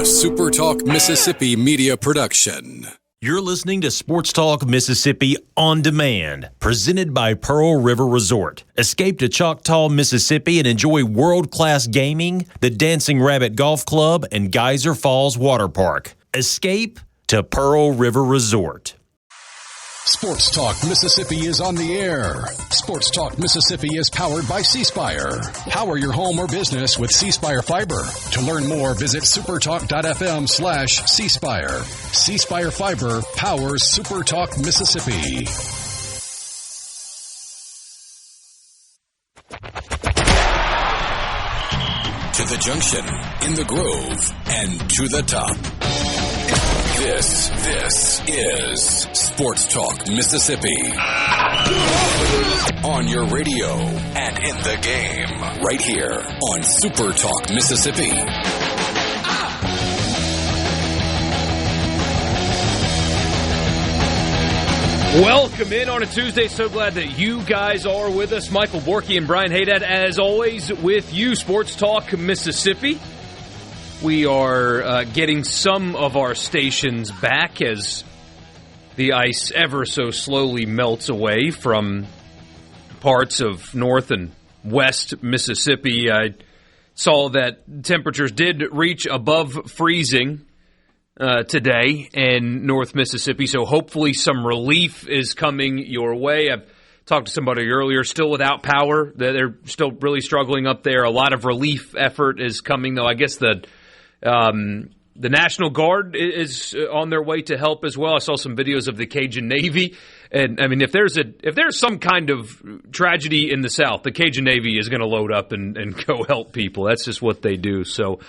SuperTalk Mississippi media production. You're listening to Sports Talk Mississippi On Demand, presented by Pearl River Resort. Escape to Choctaw, Mississippi and enjoy world-class gaming, the Dancing Rabbit Golf Club, and Geyser Falls Water Park. Escape to Pearl River Resort. Sports Talk Mississippi is on the air. Sports Talk Mississippi is powered by C-Spire. Power your home or business with C-Spire Fiber. To learn more, visit supertalk.fm/C-Spire. C-Spire Fiber powers SuperTalk Mississippi. To the junction, in the Grove, and to the top. This is Sports Talk Mississippi. On your radio and in the game, right here on Super Talk Mississippi. Welcome in on a Tuesday. So glad that you guys are with us. Michael Borkey and Brian Hadad, as always, with you. Sports Talk Mississippi. We are getting some of our stations back as the ice ever so slowly melts away from parts of North and West Mississippi. I saw that temperatures did reach above freezing today in North Mississippi, so hopefully some relief is coming your way. I've talked to somebody earlier, still without power. They're still really struggling up there. A lot of relief effort is coming, though. I guess the National Guard is on their way to help as well. I saw some videos of the Cajun Navy, and I mean, if there's some kind of tragedy in the South, the Cajun Navy is going to load up and go help people. That's just what they do. So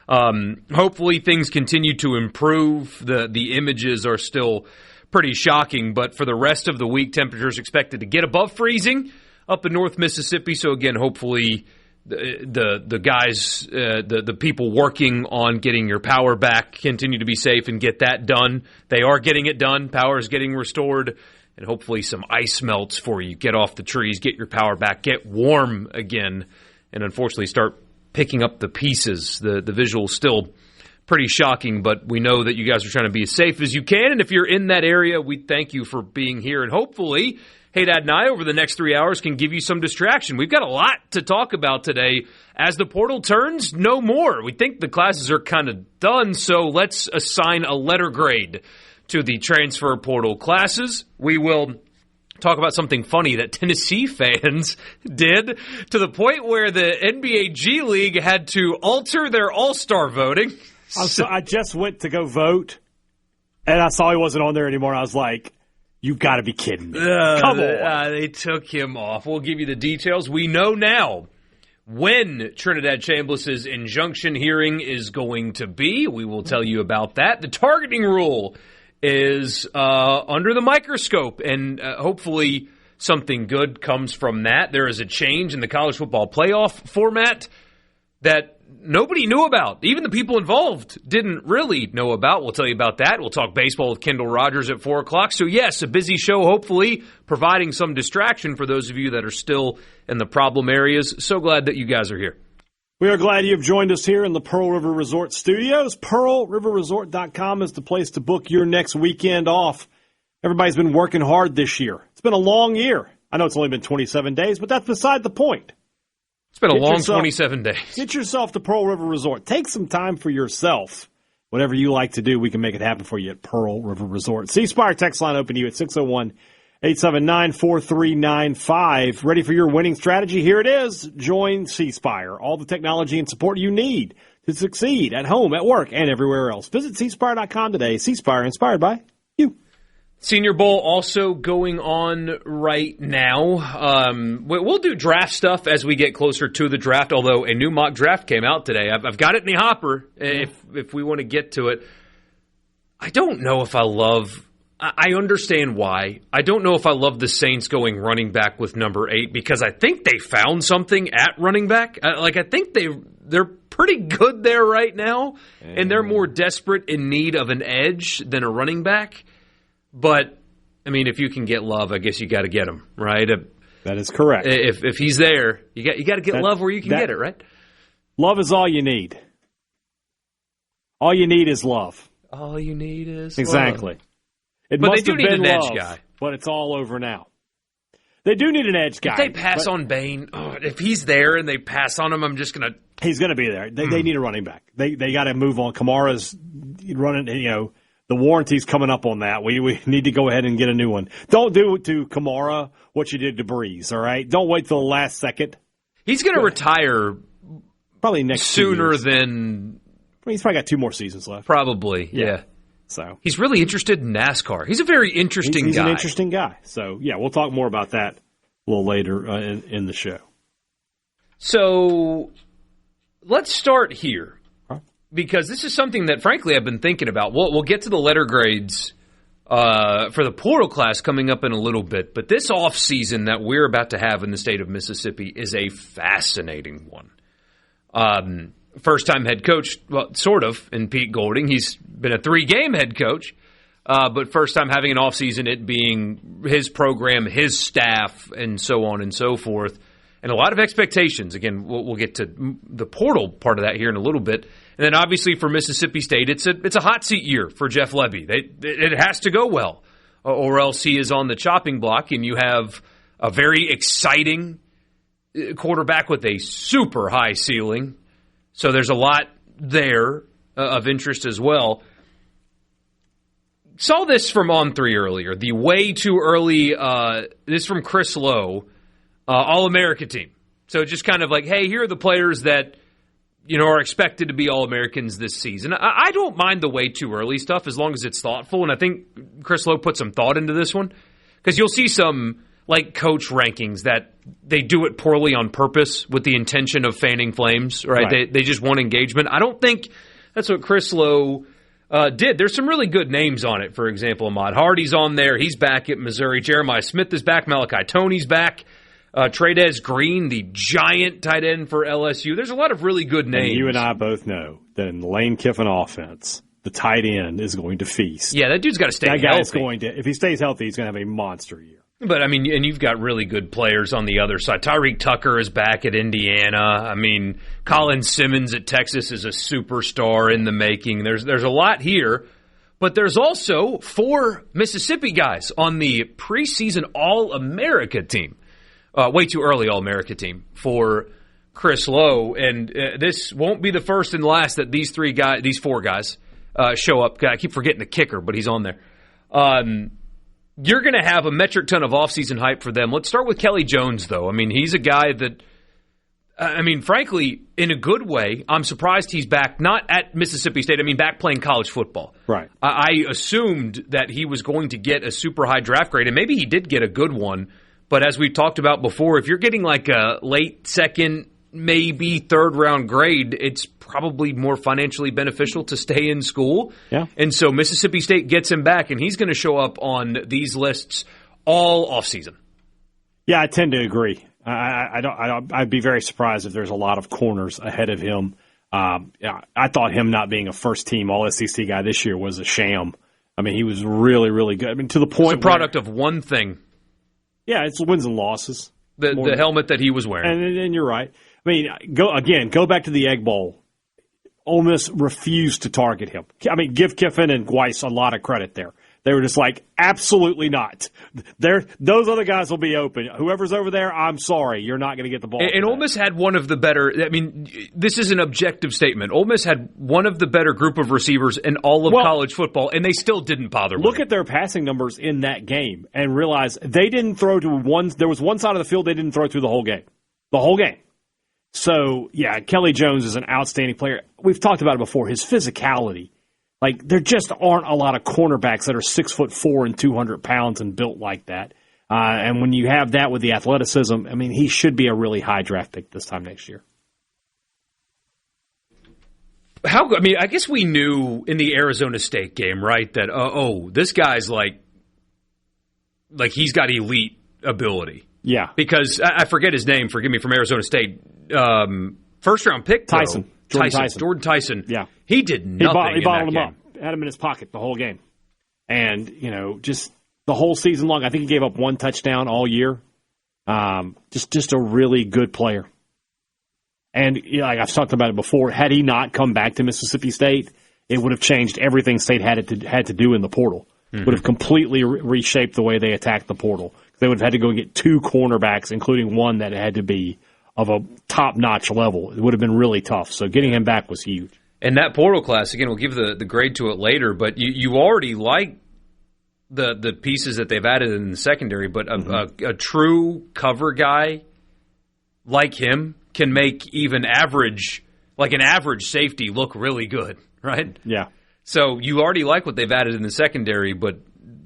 hopefully things continue to improve. The images are still pretty shocking, but for the rest of the week, temperatures expected to get above freezing up in North Mississippi. So again, hopefully the guys, the people working on getting your power back continue to be safe and get that done. They are getting it done. Power is getting restored, and hopefully some ice melts for you. Get off the trees, get your power back, get warm again, and unfortunately start picking up the pieces. The visual is still pretty shocking, but we know that you guys are trying to be as safe as you can, and if you're in that area, we thank you for being here, and hopefully Hadad and I, over the next 3 hours, can give you some distraction. We've got a lot to talk about today. As the portal turns, no more. We think the classes are kind of done, so let's assign a letter grade to the transfer portal classes. We will talk about something funny that Tennessee fans did to the point where the NBA G League had to alter their All-Star voting. I just went to go vote, and I saw he wasn't on there anymore. I was like, you got to be kidding me. Come on. They took him off. We'll give you the details. We know now when Trinidad Chambliss's injunction hearing is going to be. We will tell you about that. The targeting rule is under the microscope, and hopefully something good comes from that. There is a change in the college football playoff format that nobody knew about. Even the people involved didn't really know about. We'll tell you about that. We'll talk baseball with Kendall Rogers at 4 o'clock. So, yes, a busy show, hopefully providing some distraction for those of you that are still in the problem areas. So glad that you guys are here. We are glad you have joined us here in the Pearl River Resort studios. PearlRiverResort.com is the place to book your next weekend off. Everybody's been working hard this year. It's been a long year. I know it's only been 27 days, but that's beside the point. It's been a long 27 days. Get yourself to Pearl River Resort. Take some time for yourself. Whatever you like to do, we can make it happen for you at Pearl River Resort. C-Spire text line open to you at 601-879-4395. Ready for your winning strategy? Here it is. Join C-Spire. All the technology and support you need to succeed at home, at work, and everywhere else. Visit cspire.com today. C-Spire, inspired by you. Senior Bowl also going on right now. We'll do draft stuff as we get closer to the draft, although a new mock draft came out today. I've got it in the hopper if we want to get to it. I don't know if I love – I understand why. I don't know if I love the Saints going running back with number 8 because I think they found something at running back. I think they're pretty good there right now, and they're more desperate in need of an edge than a running back. But, I mean, if you can get Love, I guess you got to get him, right? That is correct. If he's there, you got to get Love where you can get it, right? Love is all you need. All you need is love. All you need is exactly. love. It but must they do have need been an love, edge guy. But it's all over now. They do need an edge guy. If they pass on Bain, if he's there and they pass on him, I'm just going to... He's going to be there. They need a running back. They got to move on. Kamara's running, the warranty's coming up on that. We need to go ahead and get a new one. Don't do to Kamara what you did to Breeze, all right? Don't wait till the last second. He's going to retire probably next sooner than... He's probably got 2 more seasons left. Probably, yeah. So he's really interested in NASCAR. He's a very interesting guy. He's an interesting guy. So, yeah, we'll talk more about that a little later in the show. So let's start here because this is something that, frankly, I've been thinking about. We'll get to the letter grades for the portal class coming up in a little bit, but this offseason that we're about to have in the state of Mississippi is a fascinating one. First-time head coach, well, sort of, in Pete Golding. He's been a 3-game head coach, but first time having an offseason, it being his program, his staff, and so on and so forth. And a lot of expectations. Again, we'll get to the portal part of that here in a little bit. And then obviously for Mississippi State, it's a hot seat year for Jeff Lebby. It has to go well, or else he is on the chopping block, and you have a very exciting quarterback with a super high ceiling. So there's a lot there of interest as well. Saw this from On3 earlier. The way too early, this from Chris Lowe, All-America team. So just kind of like, hey, here are the players that are expected to be All-Americans this season. I don't mind the way too early stuff as long as it's thoughtful, and I think Chris Lowe put some thought into this one because you'll see some like coach rankings that they do it poorly on purpose with the intention of fanning flames, right? They just want engagement. I don't think that's what Chris Lowe did. There's some really good names on it. For example, Ahmad Hardy's on there. He's back at Missouri. Jeremiah Smith is back. Malachi Toney's back. Tradez Green, the giant tight end for LSU. There's a lot of really good names. And you and I both know that in the Lane Kiffin offense, the tight end is going to feast. Yeah, that dude's got to stay healthy. That guy's going to, if he stays healthy, he's going to have a monster year. But, I mean, and you've got really good players on the other side. Tyreek Tucker is back at Indiana. I mean, Colin Simmons at Texas is a superstar in the making. There's a lot here. But there's also 4 Mississippi guys on the preseason All-America team. Way too early All-America team for Chris Lowe. And this won't be the first and last that these 4 guys show up. I keep forgetting the kicker, but he's on there. You're going to have a metric ton of offseason hype for them. Let's start with Kelly Jones, though. I mean, he's a guy that, frankly, in a good way, I'm surprised he's back, not at Mississippi State. I mean, back playing college football. Right. I assumed that he was going to get a super high draft grade, and maybe he did get a good one. But as we've talked about before, if you're getting like a late second, maybe third round grade, it's probably more financially beneficial to stay in school. Yeah. And so Mississippi State gets him back, and he's going to show up on these lists all offseason. Yeah, I tend to agree. I'd be very surprised if there's a lot of corners ahead of him. I thought him not being a first-team All-SEC guy this year was a sham. I mean, he was really, really good. I mean, to the point it's a product of one thing. Yeah, it's wins and losses. The helmet that he was wearing. And you're right. I mean, go back to the Egg Bowl. Ole Miss refused to target him. I mean, give Kiffin and Weiss a lot of credit there. They were just like, absolutely not. Those other guys will be open. Whoever's over there, I'm sorry, you're not going to get the ball. And Ole Miss had one of the better, I mean, this is an objective statement. Ole Miss had one of the better group of receivers in all of college football, and they still didn't bother with Look at their passing numbers in that game and realize they didn't throw to one. There was one side of the field they didn't throw through the whole game. The whole game. So, yeah, Kelly Jones is an outstanding player. We've talked about it before, his physicality. Like, there just aren't a lot of cornerbacks that are 6'4" and 200 pounds and built like that. And when you have that with the athleticism, I mean, he should be a really high draft pick this time next year. I guess we knew in the Arizona State game, right, that, this guy's like he's got elite ability. Yeah. Because I forget his name, forgive me, from Arizona State. First round pick, Tyson. Jordan Tyson. Yeah. He did nothing. He bottled him up. Had him in his pocket the whole game. And, just the whole season long, I think he gave up 1 touchdown all year. Just a really good player. And like I've talked about it before, had he not come back to Mississippi State, it would have changed everything State had to do in the portal. Mm-hmm. Would have completely reshaped the way they attacked the portal. They would have had to go get 2 cornerbacks, including one that had to be of a top-notch level. It would have been really tough. So getting him back was huge. And that portal class, again, we'll give the grade to it later, but you already like the pieces that they've added in the secondary, but a true cover guy like him can make even average, like an average safety, look really good, right? Yeah. So you already like what they've added in the secondary, but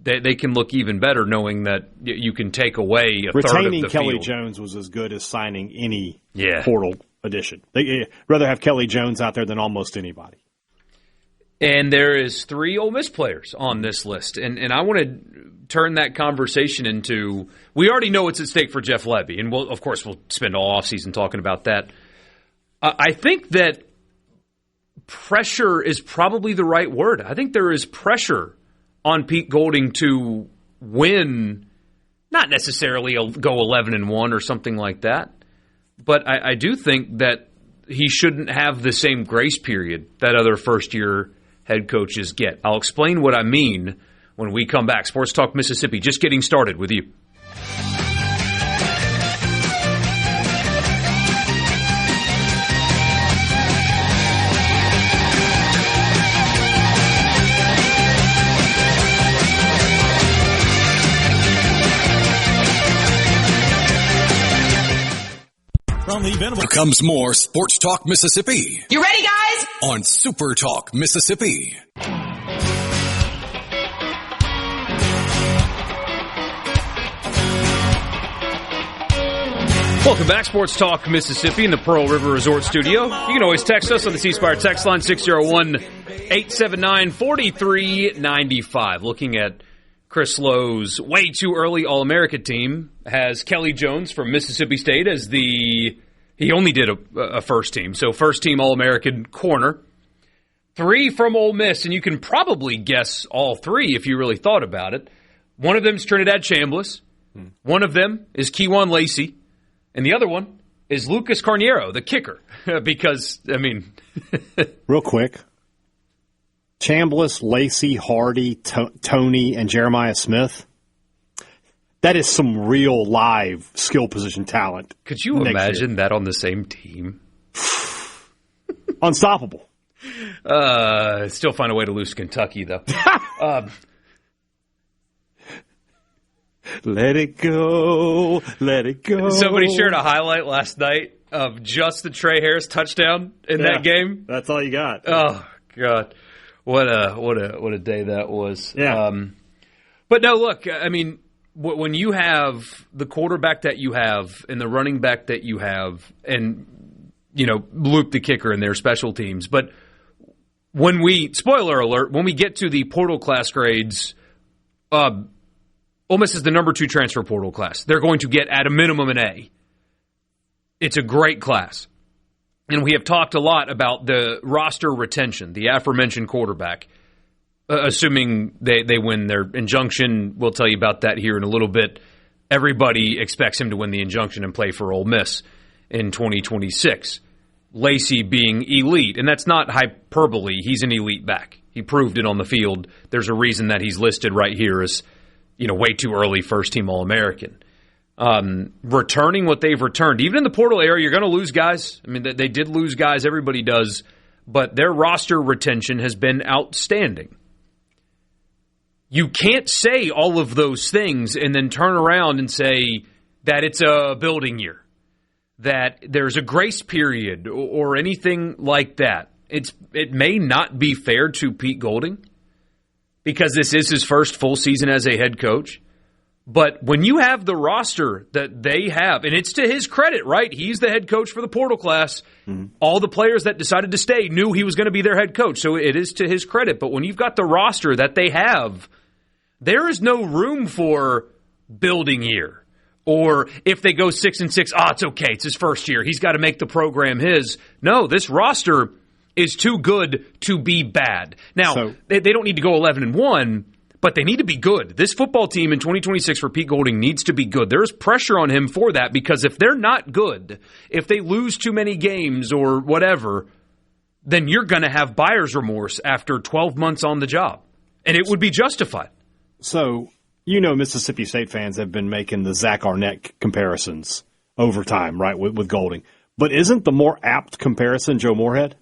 they can look even better knowing that you can take away a third of the field. Retaining Kelly Jones was as good as signing any portal addition. They'd rather have Kelly Jones out there than almost anybody. And there is 3 Ole Miss players on this list. And I want to turn that conversation into, we already know what's at stake for Jeff Lebby, and of course we'll spend all offseason talking about that. I think that pressure is probably the right word. I think there is pressure on Pete Golding to win, not necessarily go 11-1 or something like that, but I do think that he shouldn't have the same grace period that other first-year head coaches get. I'll explain what I mean when we come back. Sports Talk Mississippi, just getting started with you. Here comes more Sports Talk Mississippi. You ready, guys? On SuperTalk Mississippi. Welcome back, Sports Talk Mississippi in the Pearl River Resort Studio. You can always text us on the C Spire text line 601-879-4395. Looking at Chris Lowe's way too early All-America team has Kelly Jones from Mississippi State as he only did a first team, so first team All-American corner. 3 from Ole Miss, and you can probably guess all 3 if you really thought about it. One of them is Trinidad Chambliss. One of them is Keywan Lacey. And the other one is Lucas Carniero, the kicker. Because, I mean... Real quick. Chambliss, Lacey, Hardy, Tony, and Jeremiah Smith. That is some real live skill position talent. Could you imagine that on the same team? Unstoppable. Still find a way to lose to Kentucky, though. Let it go. Let it go. Somebody shared a highlight last night of just the Trey Harris touchdown in that game. That's all you got. Oh, God. What a day that was. Yeah. But no, look, I mean, when you have the quarterback that you have and the running back that you have and, loop the kicker in their special teams. But spoiler alert, when we get to the portal class grades, Ole Miss is the number 2 transfer portal class. They're going to get at a minimum an A. It's a great class. And we have talked a lot about the roster retention, the aforementioned quarterback, assuming they win their injunction. We'll tell you about that here in a little bit. Everybody expects him to win the injunction and play for Ole Miss in 2026. Lacey being elite, and that's not hyperbole. He's an elite back. He proved it on the field. There's a reason that he's listed right here as way too early first-team All-American. Returning what they've returned. Even in the portal area, you're going to lose guys. I mean, they did lose guys. Everybody does. But their roster retention has been outstanding. You can't say all of those things and then turn around and say that it's a building year, that there's a grace period or anything like that. It may not be fair to Pete Golding, because this is his first full season as a head coach. But when you have the roster that they have, and it's to his credit, right? He's the head coach for the portal class. Mm-hmm. All the players that decided to stay knew he was going to be their head coach, so it is to his credit. But when you've got the roster that they have, there is no room for building year. Or if they go 6-6, it's okay. It's his first year. He's got to make the program his. No, this roster is too good to be bad. Now, they don't need to go 11-1, but they need to be good. This football team in 2026 for Pete Golding needs to be good. There's pressure on him for that, because if they're not good, if they lose too many games or whatever, then you're going to have buyer's remorse after 12 months on the job. And it would be justified. So, Mississippi State fans have been making the Zach Arnett comparisons over time, right, with Golding. But isn't the more apt comparison Joe Moorhead?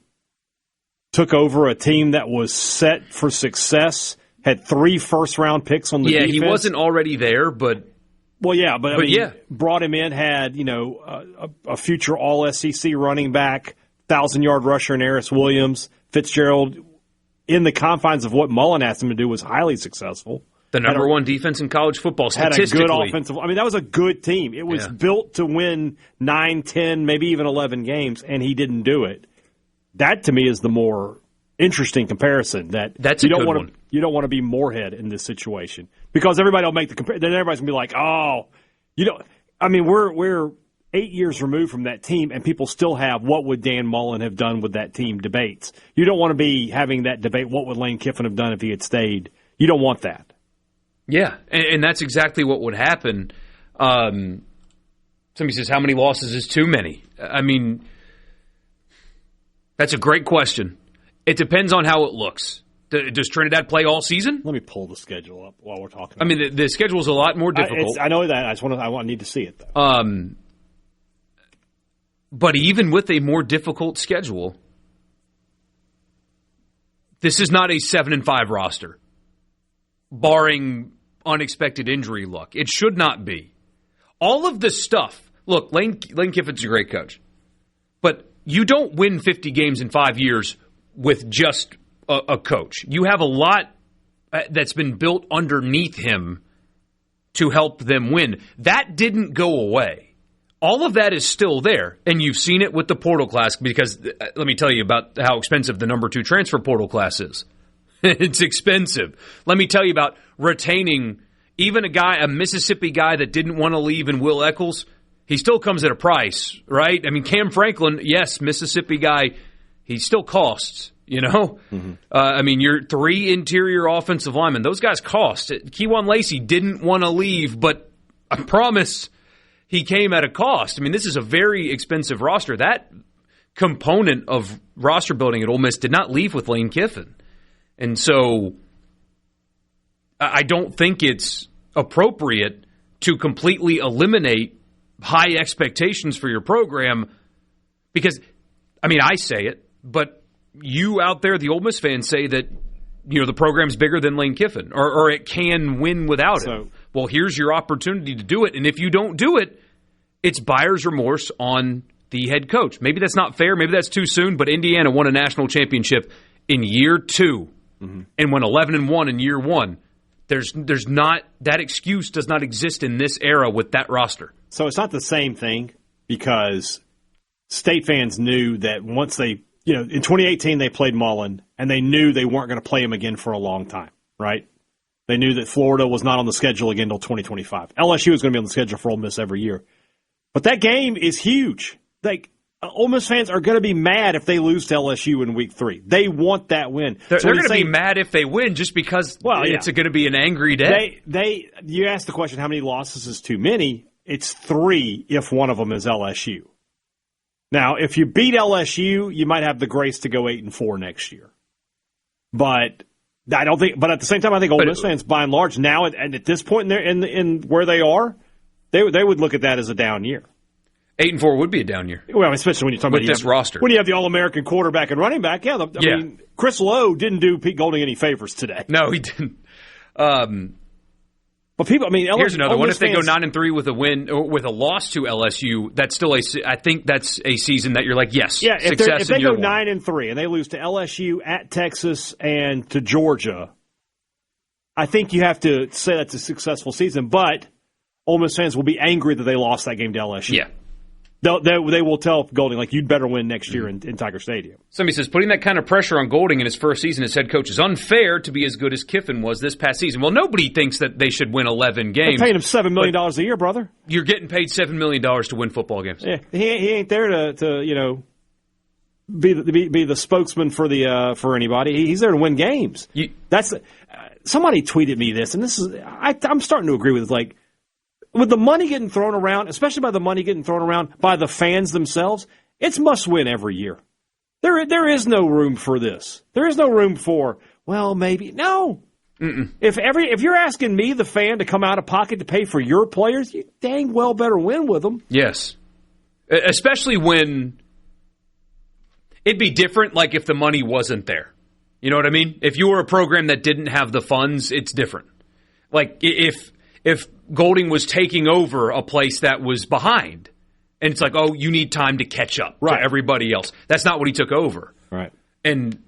Took over a team that was set for success, had 3 first-round picks on the defense. Yeah, he wasn't already there, but... Well, yeah, but brought him in, had, a future all-SEC running back, 1,000-yard rusher in Harris Williams. Fitzgerald, in the confines of what Mullen asked him to do, was highly successful. The number one defense in college football, statistically. Had a good offensive. That was a good team. It was built to win 9, 10, maybe even 11 games, and he didn't do it. That, to me, is the more interesting comparison. That's a good one. You don't want to be Moorhead in this situation because everybody will make the comparison. Then everybody's going to be like, we're 8 years removed from that team, and people still have what would Dan Mullen have done with that team debates. You don't want to be having that debate, what would Lane Kiffin have done if he had stayed. You don't want that. Yeah, and that's exactly what would happen. Somebody says, how many losses is too many? That's a great question. It depends on how it looks. Does Trinidad play all season? Let me pull the schedule up while we're talking about it. The schedule's a lot more difficult. I know that. I need to see it, though. But even with a more difficult schedule, this is not a 7-5 roster, barring unexpected injury luck. It should not be. All of this stuff, look, Lane Kiffin's a great coach, but you don't win 50 games in 5 years with just a coach. You have a lot that's been built underneath him to help them win. That didn't go away. All of that is still there, and you've seen it with the portal class because let me tell you about how expensive the number 2 transfer portal class is. It's expensive. Let me tell you about retaining even a Mississippi guy that didn't want to leave in Will Eccles. He still comes at a price, right? Cam Franklin, yes, Mississippi guy, he still costs, Mm-hmm. Your 3 interior offensive linemen, those guys cost. Keywan Lacey didn't want to leave, but I promise he came at a cost. This is a very expensive roster. That component of roster building at Ole Miss did not leave with Lane Kiffin. And so I don't think it's appropriate to completely eliminate high expectations for your program because, I say it, but you out there, the Ole Miss fans, say that the program's bigger than Lane Kiffin or it can win without it. Well, here's your opportunity to do it, and if you don't do it, it's buyer's remorse on the head coach. Maybe that's not fair, maybe that's too soon, but Indiana won a national championship in year 2 and went 11-1 in year 1. There's not that excuse does not exist in this era with that roster. So it's not the same thing because State fans knew that once they, in 2018 they played Mullen and they knew they weren't going to play him again for a long time, right? They knew that Florida was not on the schedule again until 2025. LSU was going to be on the schedule for Ole Miss every year. But that game is huge. Ole Miss fans are going to be mad if they lose to LSU in Week 3. They want that win. They're going to be mad if they win just because it's going to be an angry day. You asked the question, how many losses is too many? It's 3 if one of them is LSU. Now, if you beat LSU, you might have the grace to go 8-4 next year. But I don't think. But at the same time, I think Ole Miss fans, by and large, now and at this point in where they are, they would look at that as a down year. 8-4 would be a down year. Well, especially when you're talking about this roster. When you have the All-American quarterback and running back, Chris Lowe didn't do Pete Golding any favors today. No, he didn't. But people, here's another one. If they go 9-3 with a win or with a loss to LSU, that's still I think that's a season that you're like, yes, success. If they go 9-3 and they lose to LSU, at Texas, and to Georgia, I think you have to say that's a successful season. But Ole Miss fans will be angry that they lost that game to LSU. Yeah. They will tell Golding, you'd better win next year in Tiger Stadium. Somebody says, putting that kind of pressure on Golding in his first season as head coach is unfair to be as good as Kiffin was this past season. Well, nobody thinks that they should win 11 games. They're paying him $7 million a year, brother. You're getting paid $7 million to win football games. Yeah, he ain't there to be the spokesman for anybody. He's there to win games. Somebody tweeted me this, and this is I'm starting to agree with it. With the money getting thrown around, especially by the money getting thrown around by the fans themselves, it's must win every year. There is no room for this. There is no room for, well, maybe. No. Mm-mm. If you're asking me, the fan, to come out of pocket to pay for your players, you dang well better win with them. Yes. Especially when it'd be different, like if the money wasn't there. You know what I mean? If you were a program that didn't have the funds, it's different. Like if Golding was taking over a place that was behind, and it's like, oh, you need time to catch up to everybody else. That's not what he took over. Right. And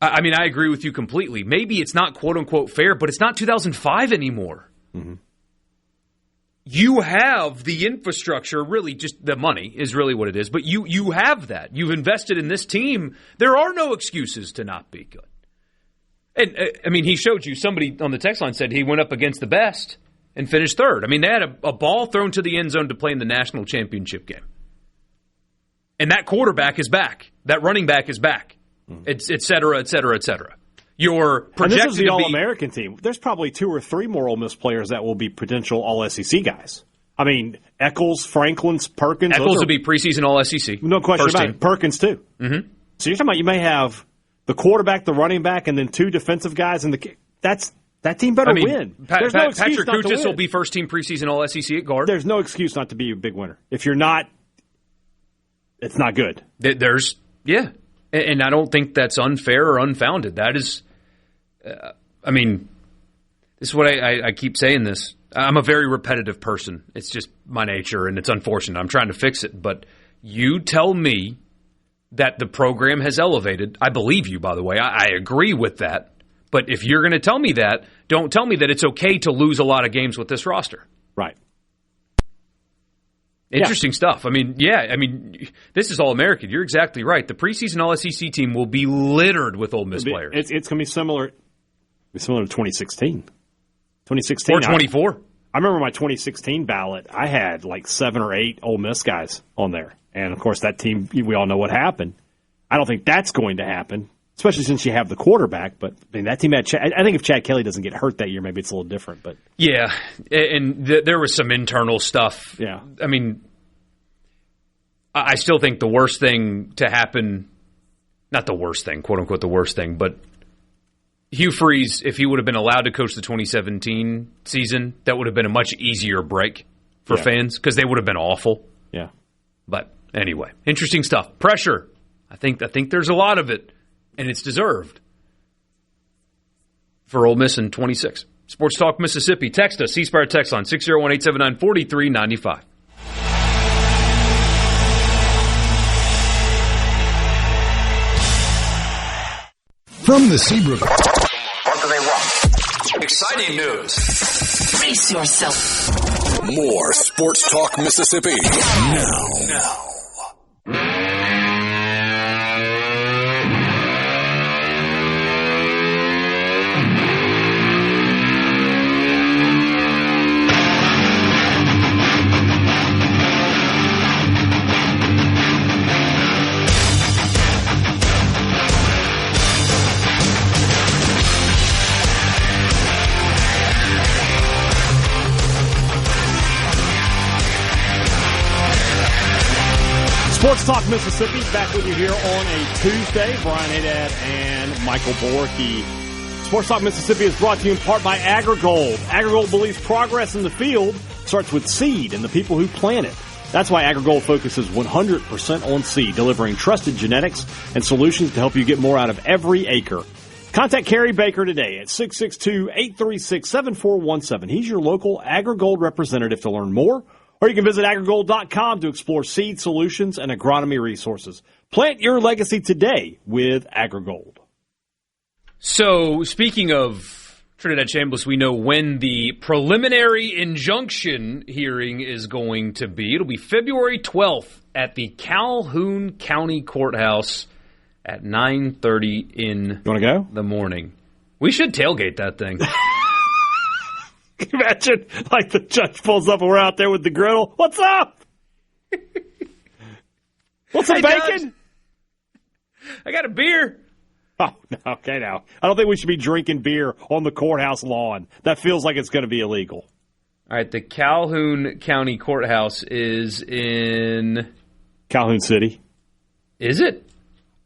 I mean, I agree with you completely. Maybe it's not quote-unquote fair, but it's not 2005 anymore. Mm-hmm. You have the infrastructure, really just the money is really what it is, but you have that. You've invested in this team. There are no excuses to not be good. And, I mean, he showed you, somebody on the text line said he went up against the best and finished third. I mean, they had a ball thrown to the end zone to play in the national championship game. And that quarterback is back. That running back is back. Et cetera, et cetera, et cetera. You're projected and this is the All-American team. There's probably 2 or 3 more Ole Miss players that will be potential All-SEC guys. I mean, Eccles, Franklin, Perkins. Eccles will be preseason All-SEC. No question about it. Perkins, too. Mm-hmm. So you're talking about you may have the quarterback, the running back, and then 2 defensive guys. And that team better win. There's no excuse Patrick not to win. Will be first-team preseason All-SEC at guard. There's no excuse not to be a big winner. If you're not, it's not good. Yeah. And I don't think that's unfair or unfounded. That is, I mean, this is what I keep saying this. I'm a very repetitive person. It's just my nature, and it's unfortunate. I'm trying to fix it. But you tell me that the program has elevated. I believe you, by the way. I agree with that. But if you're going to tell me that, don't tell me that it's okay to lose a lot of games with this roster. Right. Interesting stuff. I mean, this is All-American. You're exactly right. The preseason All-SEC team will be littered with Ole Miss players. It's going to be similar to 2016. 2016. Or 24. I remember my 2016 ballot. I had like 7 or 8 Ole Miss guys on there. And, of course, that team, we all know what happened. I don't think that's going to happen, especially since you have the quarterback. But I mean, that team had I think if Chad Kelly doesn't get hurt that year, maybe it's a little different. But yeah, and there was some internal stuff. Yeah. I mean, I still think the worst thing to happen, not the worst thing, quote unquote the worst thing, but Hugh Freeze, if he would have been allowed to coach the 2017 season, that would have been a much easier break for fans because they would have been awful. Yeah. But anyway, interesting stuff. Pressure. I think there's a lot of it, and it's deserved for Ole Miss in 26. Sports Talk Mississippi. Text us, C-Spire text line 601-879-4395. From the Seabrook. What do they want? Exciting news. Brace yourself. More Sports Talk Mississippi. Now. Sports Talk Mississippi, back with you here on a Tuesday. Brian Hadad and Michael Borkey. Sports Talk Mississippi is brought to you in part by AgriGold. AgriGold believes progress in the field starts with seed and the people who plant it. That's why AgriGold focuses 100% on seed, delivering trusted genetics and solutions to help you get more out of every acre. Contact Kerry Baker today at 662-836-7417. He's your local AgriGold representative to learn more. Or you can visit agrigold.com to explore seed solutions and agronomy resources. Plant your legacy today with AgriGold. So, speaking of Trinidad Chambliss, we know when the preliminary injunction hearing is going to be. It'll be February 12th at the Calhoun County Courthouse at 9:30 in the morning. We should tailgate that thing. Can you imagine, like the judge pulls up and we're out there with the griddle? What's up? What's some bacon? Judge, I got a beer. Oh, okay, now. I don't think we should be drinking beer on the courthouse lawn. That feels like it's going to be illegal. All right, the Calhoun County Courthouse is in... Calhoun City. Is it?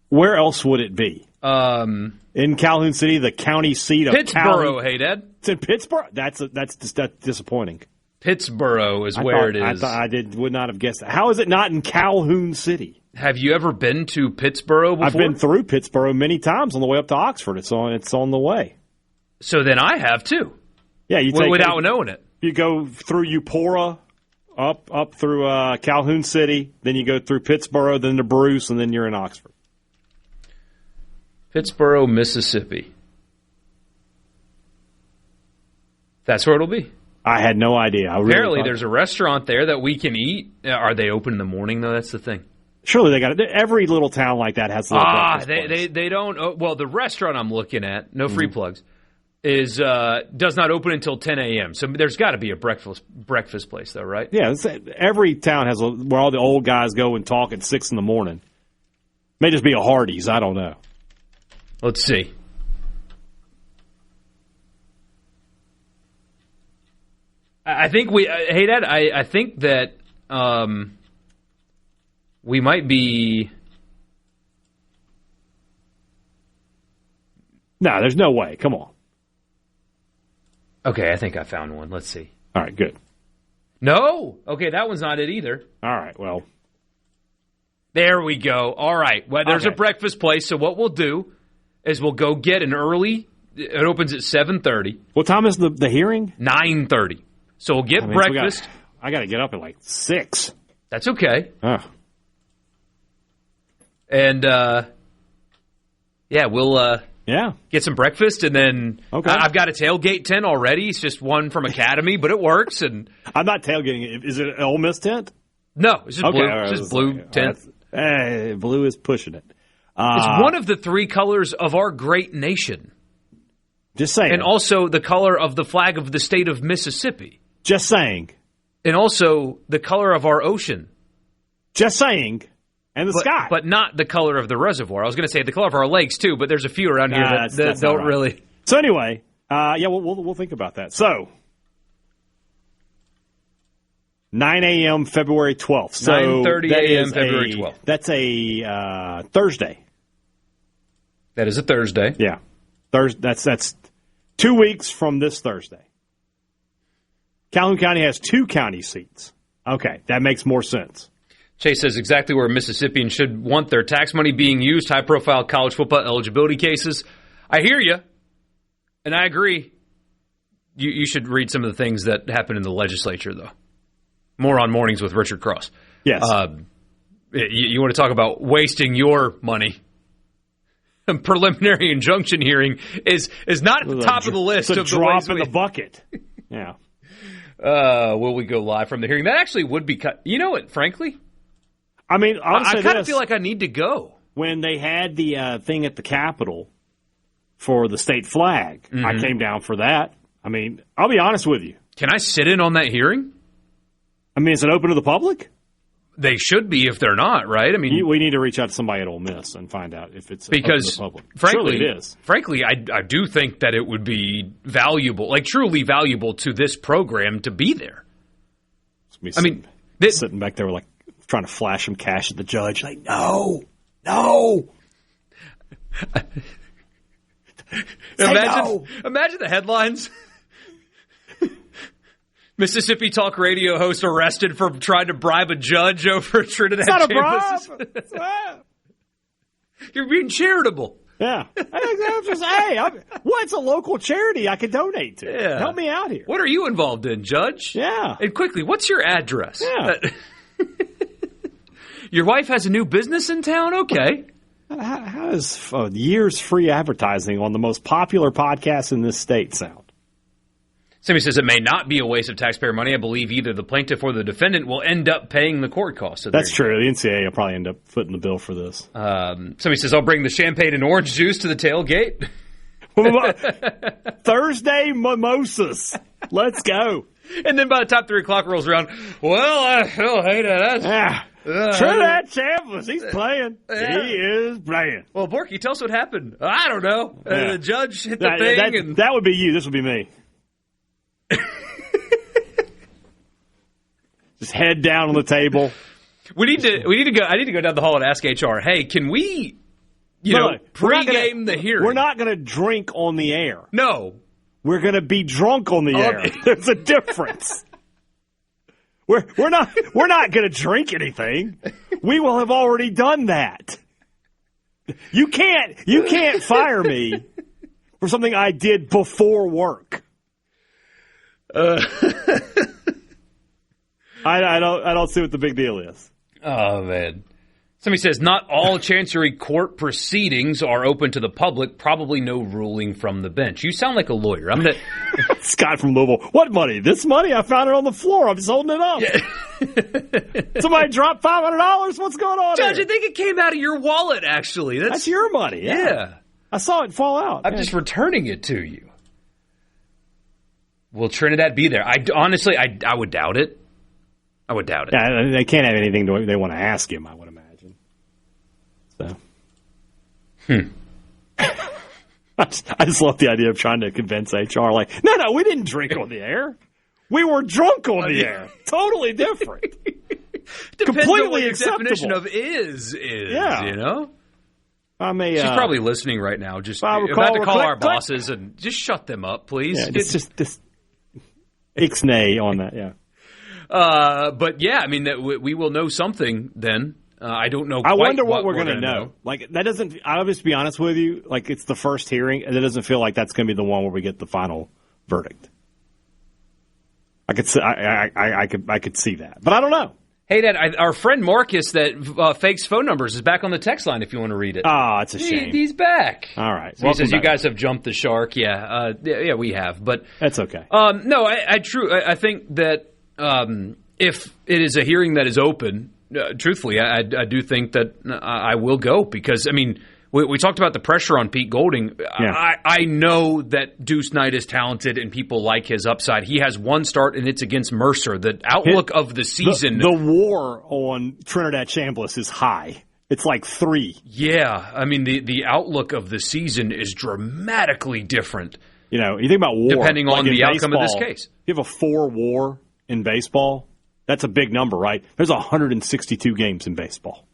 Where else would it be? In Calhoun City, the county seat of Pittsburgh, hey, Dad. It's in Pittsburgh? That's disappointing. Pittsburgh is where it is. I would not have guessed that. How is it not in Calhoun City? Have you ever been to Pittsburgh before? I've been through Pittsburgh many times on the way up to Oxford. It's on the way. So then I have too. Yeah, without knowing it. You go through Eupora, up through Calhoun City, then you go through Pittsburgh, then to Bruce, and then you're in Oxford. Pittsburgh, Mississippi. That's where it'll be. I had no idea. Apparently, there's a restaurant there that we can eat. Are they open in the morning, though? That's the thing. Surely they got it. Every little town like that has a little breakfast place. They don't. Well, the restaurant I'm looking at, no free plugs, does not open until 10 a.m. So there's got to be a breakfast place, though, right? Yeah, every town has where all the old guys go and talk at 6 in the morning. May just be a Hardee's. I don't know. Let's see. I think hey, Dad, I think that we might be. No, there's no way. Come on. Okay, I think I found one. Let's see. All right, good. No? Okay, that one's not it either. All right, well. There we go. All right. Well, there's a breakfast place, so what we'll do is we'll go get an early. It opens at 7:30. What time is the hearing? 9:30. So we'll get breakfast. So I got to get up at like 6. That's okay. Oh. And, we'll get some breakfast, and then I've got a tailgate tent already. It's just one from Academy, but it works. And I'm not tailgating it. Is it an Ole Miss tent? No, it's just blue. Right, it's just blue tent. Blue is pushing it. It's one of the 3 colors of our great nation. Just saying. And also the color of the flag of the state of Mississippi. Just saying. And also the color of our ocean. Just saying. And the sky. But not the color of the reservoir. I was going to say the color of our lakes, too, but there's a few around here that don't really. So anyway, we'll think about that. So, 9 a.m. February 12th. So 9:30 a.m. February 12th. That's a Thursday. That is a Thursday. Yeah. That's 2 weeks from this Thursday. Calhoun County has 2 county seats. Okay, that makes more sense. Chase says exactly where Mississippians should want their tax money being used, high-profile college football eligibility cases. I hear you, and I agree. You should read some of the things that happen in the legislature, though. More on Mornings with Richard Cross. Yes. You want to talk about wasting your money. A preliminary injunction hearing is not at the top of the list. It's a drop in the bucket. Yeah. Will we go live from the hearing? That actually would be cut. You know what, frankly? I mean, I kind of feel like I need to go. When they had the thing at the Capitol for the state flag, I came down for that. I mean, I'll be honest with you. Can I sit in on that hearing? I mean, is it open to the public? They should be if they're not, right? I mean, we need to reach out to somebody at Ole Miss and find out if it's open to the public. Frankly, surely it is. Frankly, I do think that it would be valuable, like truly valuable to this program to be there. Sitting back there like trying to flash some cash at the judge, like no. Imagine the headlines. Mississippi Talk Radio host arrested for trying to bribe a judge over Trinidad campus. It's not a bribe. You're being charitable. Yeah. What's a local charity I can donate to? Yeah. Help me out here. What are you involved in, Judge? Yeah. And quickly, what's your address? Yeah. Your wife has a new business in town? Okay. How does years free advertising on the most popular podcast in this state sound? Somebody says it may not be a waste of taxpayer money. I believe either the plaintiff or the defendant will end up paying the court costs. So that's true. The NCAA will probably end up footing the bill for this. Somebody says, I'll bring the champagne and orange juice to the tailgate. Thursday mimosas. Let's go. And then by the time 3 o'clock rolls around, well, hey, that's... Trinidad Chambliss, he's playing. Yeah. He is playing. Well, Borkey, tell us what happened. I don't know. Yeah. The judge hit the thing. That would be you. This would be me. Just head down on the table. We need to go. I need to go down the hall and ask HR. Hey, can we, pregame the hearing? We're not going to drink on the air. No, we're going to be drunk on the air. There's a difference. We're not going to drink anything. We will have already done that. You can't fire me for something I did before work. I don't see what the big deal is. Oh, man. Somebody says, not all Chancery Court proceedings are open to the public. Probably no ruling from the bench. You sound like a lawyer. I'm gonna. Scott from Louisville. What money? This money? I found it on the floor. I'm just holding it up. Yeah. Somebody dropped $500? What's going on Judge, here? I think it came out of your wallet, actually. That's your money. Yeah. I saw it fall out. I'm just returning it to you. Will Trinidad be there? I would doubt it. I would doubt it. Yeah, they can't have anything they want to ask him, I would imagine. So. I just love the idea of trying to convince HR, like, no, we didn't drink on the air. We were drunk on the air. Totally different. Completely on acceptable. Definition of is, yeah. You know? She's probably listening right now. Just about to call our bosses and just shut them up, please. Yeah, just ixnay on that, yeah. But yeah, I mean, we will know something then. I don't know. I wonder what we're going to know. Like that doesn't. I'll just be honest with you. Like it's the first hearing, and it doesn't feel like that's going to be the one where we get the final verdict. I could see that, but I don't know. Hey, Dad, our friend Marcus that fakes phone numbers is back on the text line. If you want to read it. Oh, it's a shame. He's back. All right. So he says you guys have jumped the shark. Yeah, we have, but that's okay. No, I think that if it is a hearing that is open. Truthfully, I do think that I will go because, I mean, we talked about the pressure on Pete Golding. Yeah. I know that Deuce Knight is talented and people like his upside. He has one start, and it's against Mercer. The outlook of the season. The war on Trinidad Chambliss is high. It's like 3. Yeah. I mean, the outlook of the season is dramatically different. You know, you think about war. Depending on the outcome of this case. You have a 4 war in baseball. That's a big number, right? There's 162 games in baseball.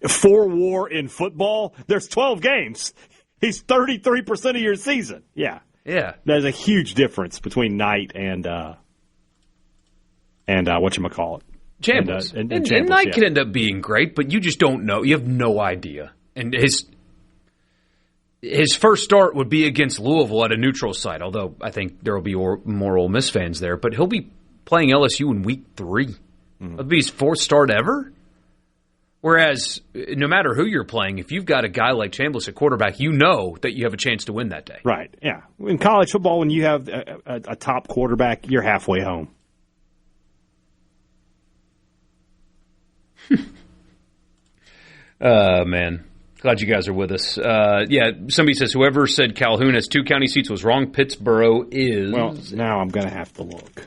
4 war in football, there's 12 games. He's 33% of your season. Yeah. Yeah. There's a huge difference between Knight and whatchamacallit. Chambliss. And Knight can end up being great, but you just don't know. You have no idea. And his first start would be against Louisville at a neutral site, although I think there will be more Ole Miss fans there. But he'll be playing LSU in week 3. That'll be his 4th start ever. Whereas, no matter who you're playing, if you've got a guy like Chambliss at quarterback, you know that you have a chance to win that day. Right, yeah. In college football, when you have a top quarterback, you're halfway home. Man. Glad you guys are with us. Somebody says, whoever said Calhoun has 2 county seats was wrong. Pittsburgh is... Well, now I'm going to have to look.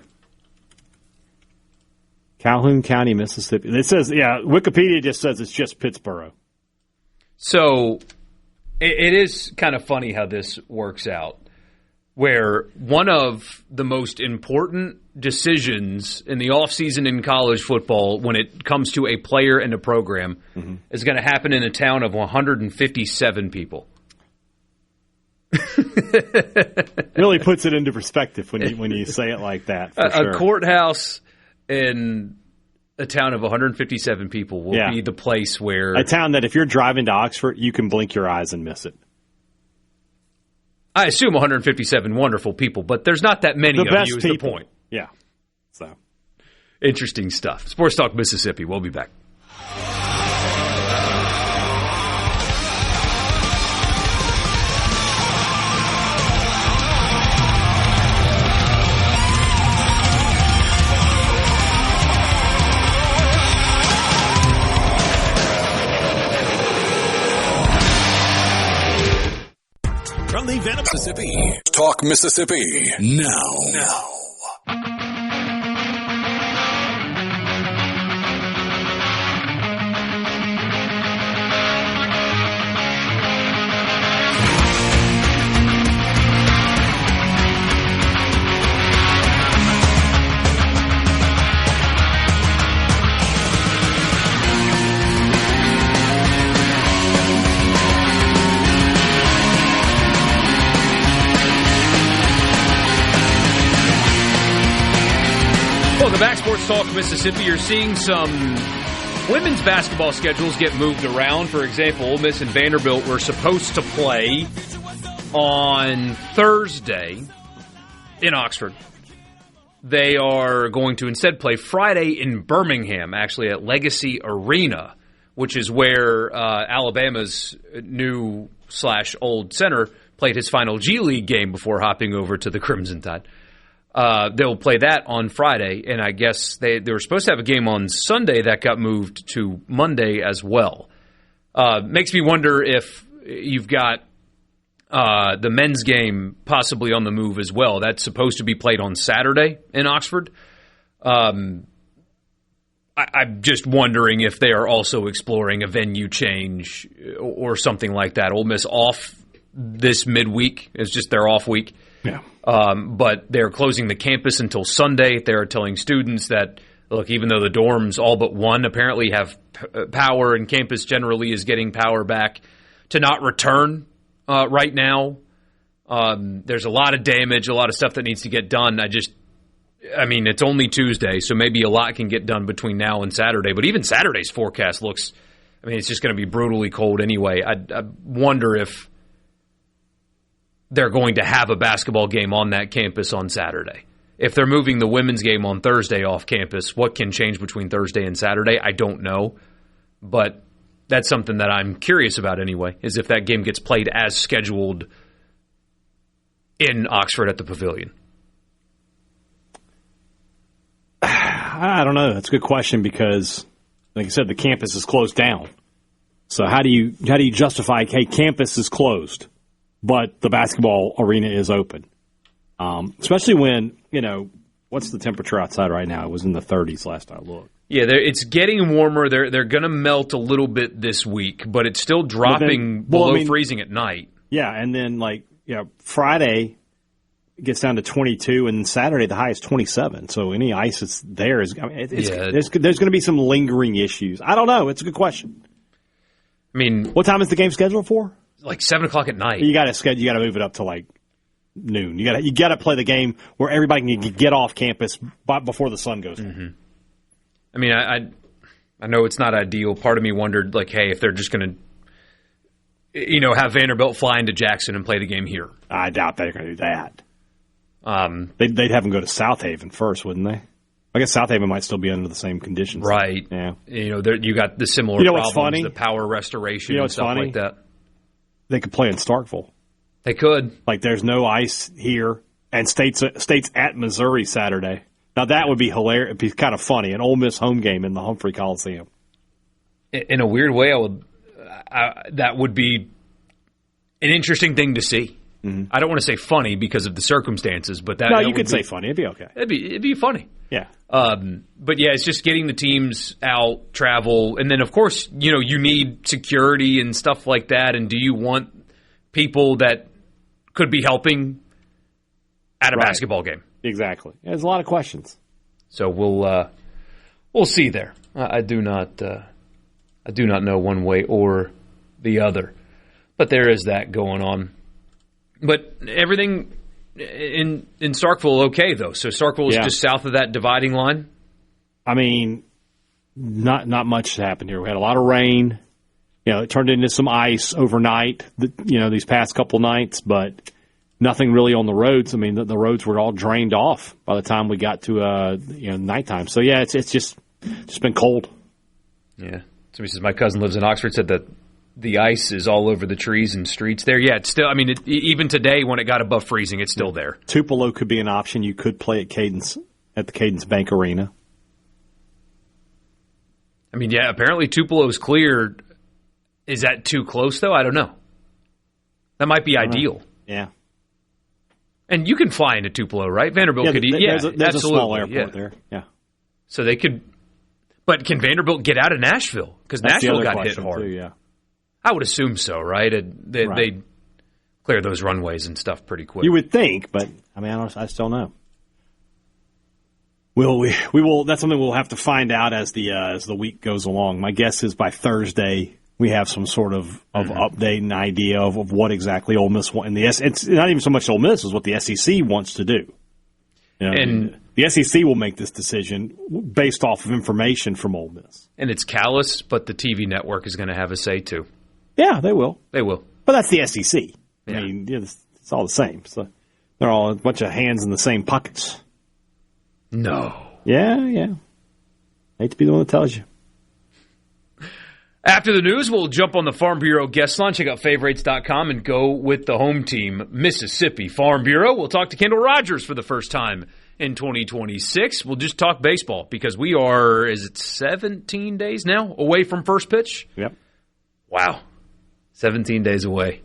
Calhoun County, Mississippi. It says, Wikipedia just says it's just Pittsburgh. So it is kind of funny how this works out, where one of the most important decisions in the offseason in college football when it comes to a player and a program is going to happen in a town of 157 people. Really puts it into perspective when you say it like that. A courthouse in a town of 157 people will be the place where... A town that if you're driving to Oxford, you can blink your eyes and miss it. I assume 157 wonderful people, but there's not that many of you is the point. Yeah. So interesting stuff. Sports Talk Mississippi. We'll be back. From the Van Mississippi. Talk Mississippi. Now. Welcome back, Sports Talk Mississippi. You're seeing some women's basketball schedules get moved around. For example, Ole Miss and Vanderbilt were supposed to play on Thursday in Oxford. They are going to instead play Friday in Birmingham, actually at Legacy Arena, which is where Alabama's new/old center played his final G League game before hopping over to the Crimson Tide. They'll play that on Friday, and I guess they were supposed to have a game on Sunday that got moved to Monday as well. Makes me wonder if you've got the men's game possibly on the move as well. That's supposed to be played on Saturday in Oxford. I'm just wondering if they are also exploring a venue change or something like that. Ole Miss off this midweek. It's just their off week. Yeah. But they're closing the campus until Sunday. They're telling students that, look, even though the dorms, all but one, apparently have power and campus generally is getting power back, to not return right now. There's a lot of damage, a lot of stuff that needs to get done. It's only Tuesday, so maybe a lot can get done between now and Saturday. But even Saturday's forecast looks, it's just going to be brutally cold anyway. I wonder if they're going to have a basketball game on that campus on Saturday. If they're moving the women's game on Thursday off campus, what can change between Thursday and Saturday? I don't know. But that's something that I'm curious about anyway, is if that game gets played as scheduled in Oxford at the Pavilion. I don't know. That's a good question because, like I said, the campus is closed down. So how do you justify, hey, campus is closed, but the basketball arena is open? Especially when, what's the temperature outside right now? It was in the 30s last I looked. Yeah, it's getting warmer. They're going to melt a little bit this week, but it's still dropping below freezing at night. Yeah, and then Friday gets down to 22, and Saturday the high is 27. So any ice that's there is there's going to be some lingering issues. I don't know. It's a good question. What time is the game scheduled for? Like 7 o'clock at night. You got to move it up to noon. You got to play the game where everybody can get off campus before the sun goes down. Mm-hmm. I know it's not ideal. Part of me wondered, hey, if they're just going to, have Vanderbilt fly into Jackson and play the game here. I doubt they're going to do that. They'd have them go to South Haven first, wouldn't they? I guess South Haven might still be under the same conditions. Right. Yeah. You got the similar problems, funny? The power restoration and stuff like that. They could play in Starkville. They could. There's no ice here, and State's at Missouri Saturday. Now, that would be hilarious. It'd be kind of funny, an Ole Miss home game in the Humphrey Coliseum. In a weird way, that would be an interesting thing to see. Mm-hmm. I don't want to say funny because of the circumstances, but you could say funny. It'd be okay. It'd be funny. Yeah. But yeah, it's just getting the teams out, travel, and then of course, you need security and stuff like that. And do you want people that could be helping at a basketball game? Exactly. There's a lot of questions. So we'll see there. I do not know one way or the other, but there is that going on. But everything in Starkville okay, though. So Starkville is just south of that dividing line? Not much happened here. We had a lot of rain. It turned into some ice overnight, these past couple nights, but nothing really on the roads. The roads were all drained off by the time we got to nighttime. So, yeah, it's just been cold. Yeah. Somebody says my cousin lives in Oxford, said that the ice is all over the trees and streets there. Yeah, it's still, even today when it got above freezing, it's still there. Tupelo could be an option. You could play at the Cadence Bank Arena. Apparently Tupelo's cleared. Is that too close, though? I don't know. That might be ideal. Yeah. And you can fly into Tupelo, right? Vanderbilt could. There's a small airport there. Yeah. So they could. But can Vanderbilt get out of Nashville? Because Nashville got hit hard. Too, yeah. I would assume so, right? They clear those runways and stuff pretty quick. You would think, but I still know. We will. That's something we'll have to find out as the week goes along. My guess is by Thursday we have some sort of update and idea of what exactly Ole Miss wants. And it's not even so much Ole Miss as what the SEC wants to do. And The SEC will make this decision based off of information from Ole Miss. And it's callous, but the TV network is going to have a say too. Yeah, they will. They will. But that's the SEC. Yeah. I mean, it's all the same. So they're all a bunch of hands in the same pockets. No. Yeah. Hate to be the one that tells you. After the news, we'll jump on the Farm Bureau guest line, check out favorites.com, and go with the home team, Mississippi Farm Bureau. We'll talk to Kendall Rogers for the first time in 2026. We'll just talk baseball because we are, 17 days now away from first pitch? Yep. Wow. 17 days away.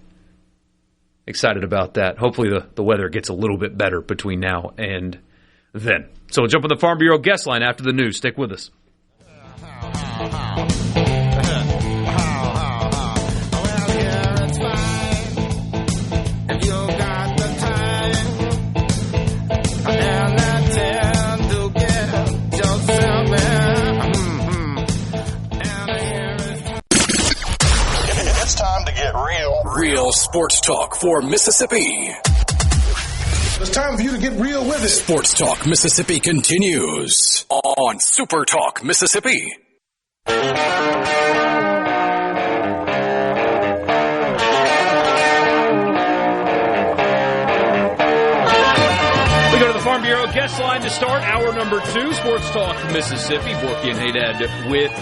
Excited about that. Hopefully the weather gets a little bit better between now and then. So we'll jump on the Farm Bureau guest line after the news. Stick with us. Real sports talk for Mississippi. It's time for you to get real with it. Sports Talk Mississippi continues on SuperTalk Mississippi. We go to the Farm Bureau guest line to start hour number 2, Sports Talk Mississippi. Borkey and Hadad with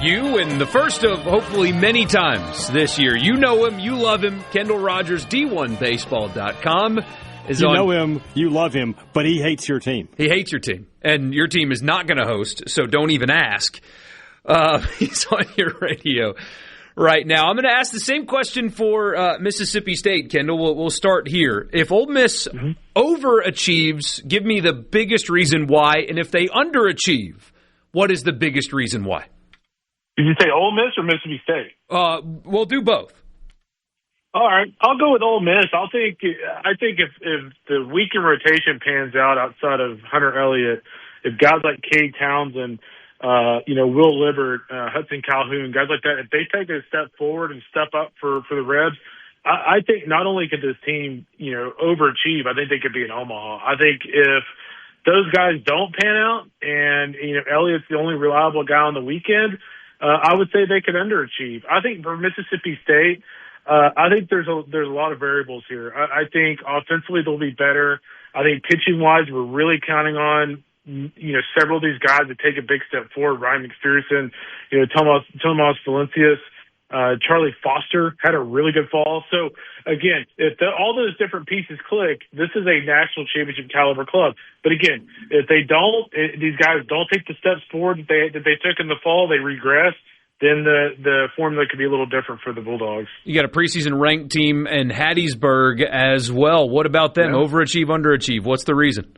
you, and the first of hopefully many times this year. You know him, you love him. Kendall Rogers, D1Baseball.com. You know him, you love him, but he hates your team. He hates your team, and your team is not going to host, so don't even ask. He's on your radio right now. I'm going to ask the same question for Mississippi State, Kendall. We'll start here. If Ole Miss overachieves, give me the biggest reason why, and if they underachieve, what is the biggest reason why? Did you say Ole Miss or Mississippi State? We'll do both. All right, I'll go with Ole Miss. I think if the weekend rotation pans out outside of Hunter Elliott, if guys like Cade Townsend, Will Libbert, Hudson Calhoun, guys like that, if they take a step forward and step up for the Rebs, I think not only could this team overachieve, I think they could be in Omaha. I think if those guys don't pan out and Elliott's the only reliable guy on the weekend, I would say they could underachieve. I think for Mississippi State, I think there's a lot of variables here. I think offensively they'll be better. I think pitching wise, we're really counting on several of these guys to take a big step forward. Ryan McPherson, Tomas Valencias, Charlie Foster had a really good fall. So again, if all those different pieces click, this is a national championship caliber club. But again, if they don't, these guys don't take the steps forward that they took in the fall, they regress, then the formula could be a little different for the Bulldogs. You got a preseason ranked team in Hattiesburg as well. What about them? Yeah. Overachieve, underachieve? What's the reason?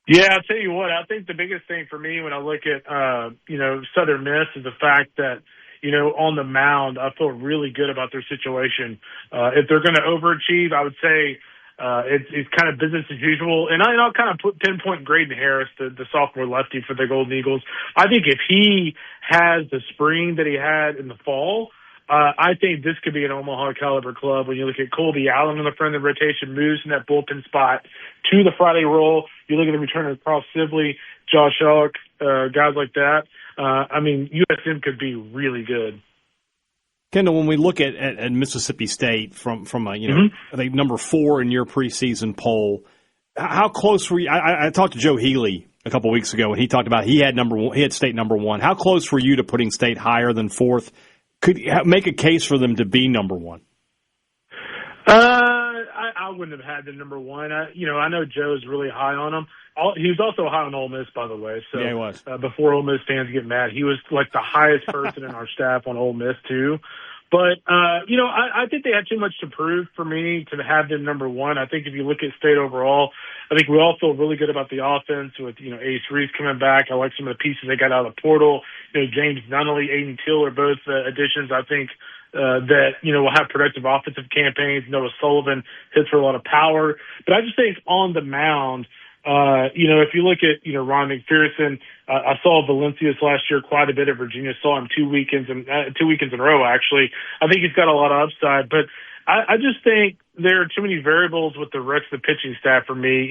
Yeah, I'll tell you what, I think the biggest thing for me when I look at, Southern Miss is the fact that, on the mound, I feel really good about their situation. If they're going to overachieve, I would say it's kind of business as usual. And I'll kind of pinpoint Graydon Harris, the sophomore lefty for the Golden Eagles. I think if he has the spring that he had in the fall, I think this could be an Omaha caliber club. When you look at Colby Allen in the front of the rotation, moves in that bullpen spot to the Friday role. You look at the return of Carl Sibley, Josh Elk, guys like that. USM could be really good. Kendall, when we look at Mississippi State from I think number 4 in your preseason poll, how close were you? I talked to Joe Healy a couple weeks ago, and he talked about he had State number 1. How close were you to putting State higher than 4th? Could you make a case for them to be number 1? I wouldn't have had the number 1. I know Joe's really high on them. He was also high on Ole Miss, by the way. So yeah, he was. Before Ole Miss fans get mad, he was like the highest person in our staff on Ole Miss too. But I think they had too much to prove for me to have them number 1. I think if you look at State overall, I think we all feel really good about the offense with Ace Reese coming back. I like some of the pieces they got out of the portal. James Nunnally, Aiden Till are both additions. I think that will have productive offensive campaigns. Noah Sullivan hits for a lot of power, but I just think on the mound, if you look at Ron McPherson, I saw Valencias last year quite a bit at Virginia. Saw him 2 weekends in a row. Actually, I think he's got a lot of upside, but I just think there are too many variables with the rest of the pitching staff for me.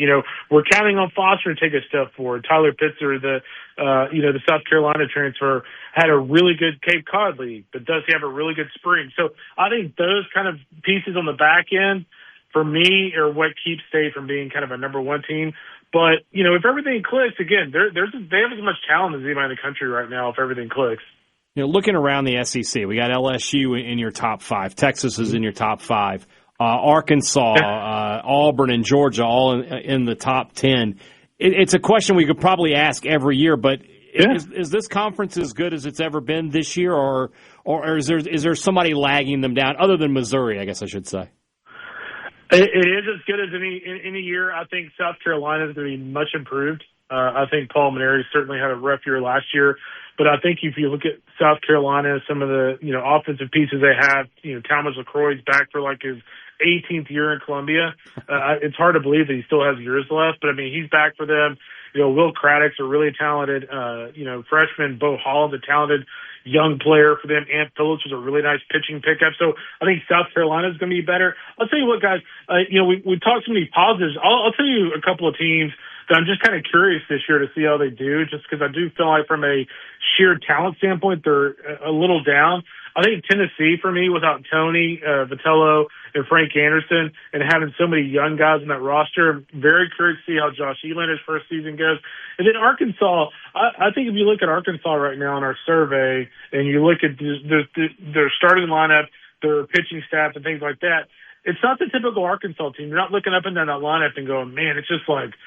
We're counting on Foster to take a step forward. Tyler Pitzer, the South Carolina transfer, had a really good Cape Cod league, but does he have a really good spring? So I think those kind of pieces on the back end, for me, are what keeps State from being kind of a number one team. But, if everything clicks, again, they have as much talent as anybody in the country right now if everything clicks. Looking around the SEC, we got LSU in your top 5. Texas is in your top 5. Arkansas, Auburn, and Georgia all in the top 10. It's a question we could probably ask every year, but is this conference as good as it's ever been this year, or is there somebody lagging them down other than Missouri, I guess I should say? It is as good as any year. I think South Carolina is going to be much improved. I think Paul Maneri certainly had a rough year last year, but I think if you look at South Carolina, some of the offensive pieces they have, Talmadge LaCroix's back for like his 18th year in Columbia. It's hard to believe that he still has years left, but I mean he's back for them. Will Craddock's a really talented, freshman. Bo Holland's a talented young player for them. Ant Phillips was a really nice pitching pickup. So I think South Carolina is going to be better. I'll tell you what, guys. We talked so many positives. I'll tell you a couple of teams that I'm just kind of curious this year to see how they do, just because I do feel like from a sheer talent standpoint, they're a little down. I think Tennessee, for me, without Tony Vitello and Frank Anderson and having so many young guys in that roster, I'm very curious to see how Josh Eland's first season goes. And then Arkansas, I think if you look at Arkansas right now in our survey and you look at their starting lineup, their pitching staff and things like that, it's not the typical Arkansas team. You're not looking up and down that lineup and going, man, it's just like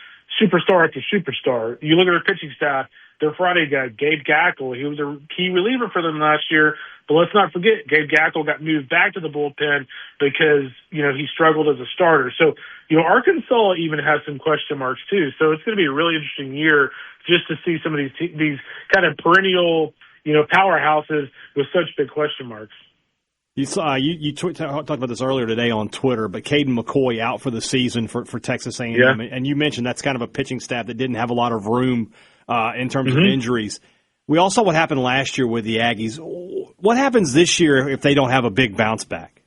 superstar after superstar. You look at their pitching staff, their Friday guy, Gabe Gackle, he was a key reliever for them last year. But let's not forget, Gabe Gackle got moved back to the bullpen because, he struggled as a starter. So, Arkansas even has some question marks too. So it's going to be a really interesting year just to see some of these kind of perennial, powerhouses with such big question marks. You saw you talked about this earlier today on Twitter, but Caden McCoy out for the season for Texas A&M, yeah. And you mentioned that's kind of a pitching staff that didn't have a lot of room in terms of injuries. We all saw what happened last year with the Aggies. What happens this year if they don't have a big bounce back?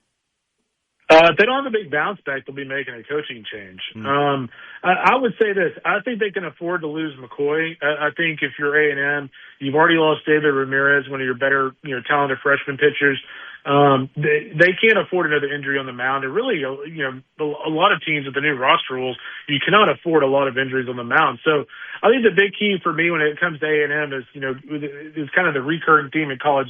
If they don't have a big bounce back, they'll be making a coaching change. I would say this. I think they can afford to lose McCoy. I think if you're A&M, you've already lost David Ramirez, one of your better, talented freshman pitchers. They can't afford another injury on the mound. And really, a lot of teams with the new roster rules, you cannot afford a lot of injuries on the mound. So I think the big key for me when it comes to A&M is kind of the recurring theme in college,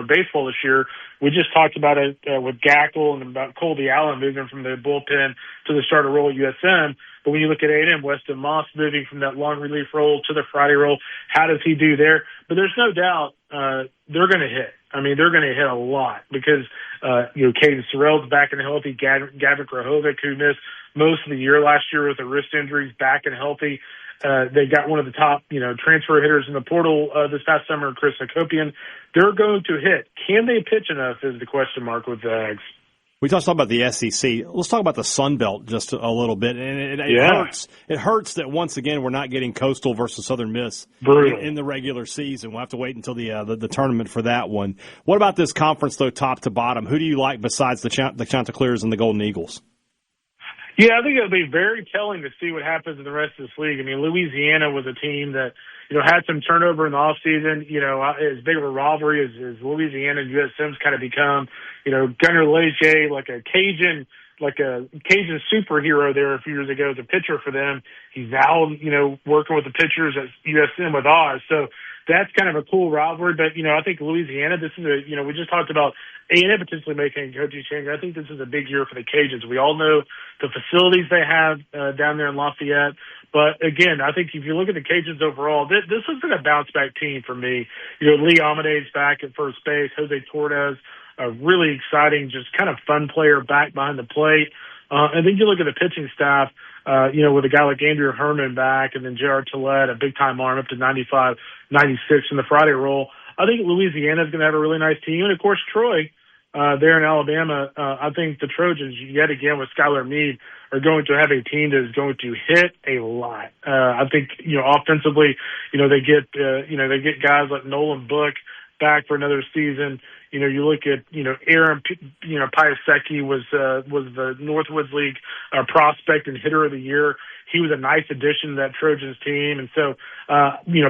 baseball this year. We just talked about it with Gackle and about Colby Allen moving from the bullpen to the starter role at USM. But when you look at A&M, Weston Moss moving from that long relief role to the Friday role, how does he do there? But there's no doubt they're going to hit. I mean, they're going to hit a lot because, Caden Sorrell's back and healthy. Gavin Krahovic, who missed most of the year last year with the wrist injuries, back and healthy. They got one of the top, transfer hitters in the portal this past summer, Chris Hakopian. They're going to hit. Can they pitch enough is the question mark with the Ags. We talked about the SEC. Let's talk about the Sun Belt just a little bit. And it hurts. It hurts that once again we're not getting Coastal versus Southern Miss in the regular season. We'll have to wait until the tournament for that one. What about this conference though, top to bottom? Who do you like besides the Chanticleers and the Golden Eagles? Yeah, I think it'll be very telling to see what happens in the rest of this league. I mean, Louisiana was a team that had some turnover in the offseason. As big of a rivalry as Louisiana and USM's kind of become. Gunnar Leger, like a Cajun superhero there a few years ago as a pitcher for them. He's now, working with the pitchers at USM with Oz. So that's kind of a cool rivalry. But, I think Louisiana, this is we just talked about A&M potentially making a coaching change. I think this is a big year for the Cajuns. We all know the facilities they have down there in Lafayette. But, again, I think if you look at the Cajuns overall, this looks like a bounce-back team for me. Lee Amade's back at first base. Jose Torres, a really exciting, just kind of fun player back behind the plate. And then you look at the pitching staff, with a guy like Andrew Herman back and then J.R. Tillett, a big-time arm up to 95, 96 in the Friday role. I think Louisiana's going to have a really nice team. And, of course, Troy there in Alabama. I think the Trojans, yet again with Skylar Meade, are going to have a team that is going to hit a lot. I think, offensively, they get guys like Nolan Book, back for another season. You know, you look at, Aaron, Piasecki was the Northwoods League prospect and hitter of the year. He was a nice addition to that Trojans team. And so,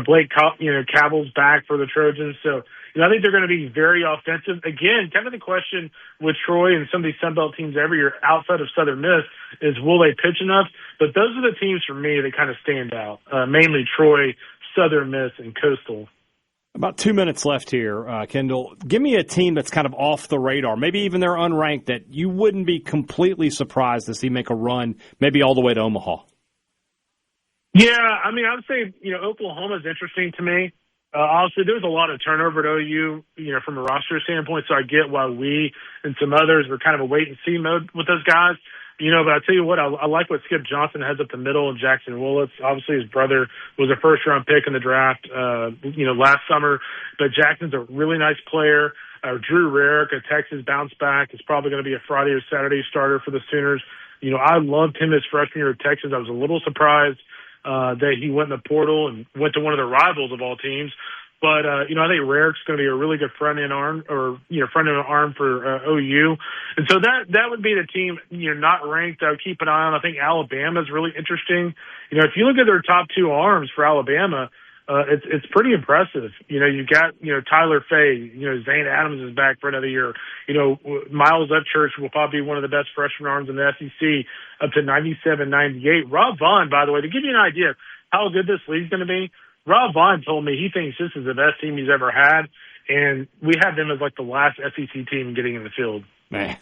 Blake, Cavill's back for the Trojans. So, I think they're going to be very offensive. Again, kind of the question with Troy and some of these Sunbelt teams every year outside of Southern Miss is, will they pitch enough? But those are the teams for me that kind of stand out, mainly Troy, Southern Miss, and Coastal. About 2 minutes left here, Kendall. Give me a team that's kind of off the radar, maybe even they're unranked, that you wouldn't be completely surprised to see make a run, maybe all the way to Omaha. Yeah, I would say, Oklahoma's interesting to me. Honestly, there's a lot of turnover at OU, from a roster standpoint, so I get why we and some others were kind of a wait-and-see mode with those guys. But I tell you what, I like what Skip Johnson has up the middle and Jackson Willits. Obviously, his brother was a first-round pick in the draft, last summer. But Jackson's a really nice player. Drew Rarick, a Texas bounce back, is probably going to be a Friday or Saturday starter for the Sooners. I loved him his freshman year at Texas. I was a little surprised that he went in the portal and went to one of the rivals of all teams. But, I think Rarick's going to be a really good front-end arm for OU. And so that would be the team, not ranked. I would keep an eye on. I think Alabama's really interesting. If you look at their top two arms for Alabama, it's pretty impressive. You've got, Tyler Fay, Zane Adams is back for another year. Miles Upchurch will probably be one of the best freshman arms in the SEC, up to 97, 98. Rob Vaughn, by the way, to give you an idea of how good this league's going to be, Rob Vaughn told me he thinks this is the best team he's ever had, and we have them as like the last SEC team getting in the field. Man,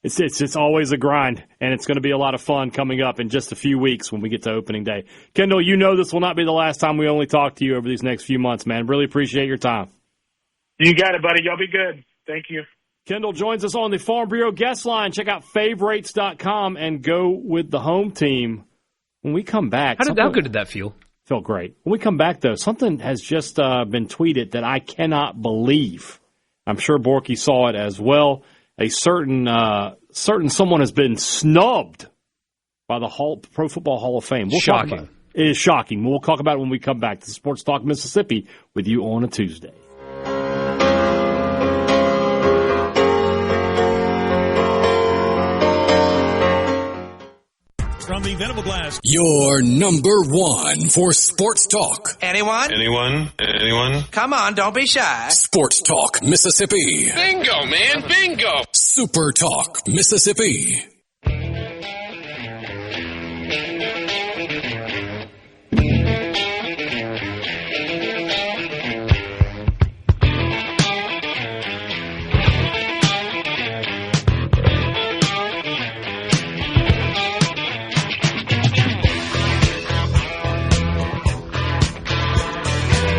it's always a grind, and it's going to be a lot of fun coming up in just a few weeks when we get to opening day. Kendall, this will not be the last time we only talk to you over these next few months, man. Really appreciate your time. You got it, buddy. Y'all be good. Thank you. Kendall joins us on the Farm Bureau guest line. Check out favorites.com and go with the home team. When we come back, how good did that feel? Felt great. When we come back, though, something has just been tweeted that I cannot believe. I'm sure Borkey saw it as well. A certain someone has been snubbed by the Pro Football Hall of Fame. Shocking. It is shocking. We'll talk about it when we come back to Sports Talk Mississippi with you on a Tuesday. From the Venable Glass. Your number one for Sports Talk. Anyone? Anyone? Come on, don't be shy. Sports Talk Mississippi. Bingo, man, bingo. Super Talk Mississippi.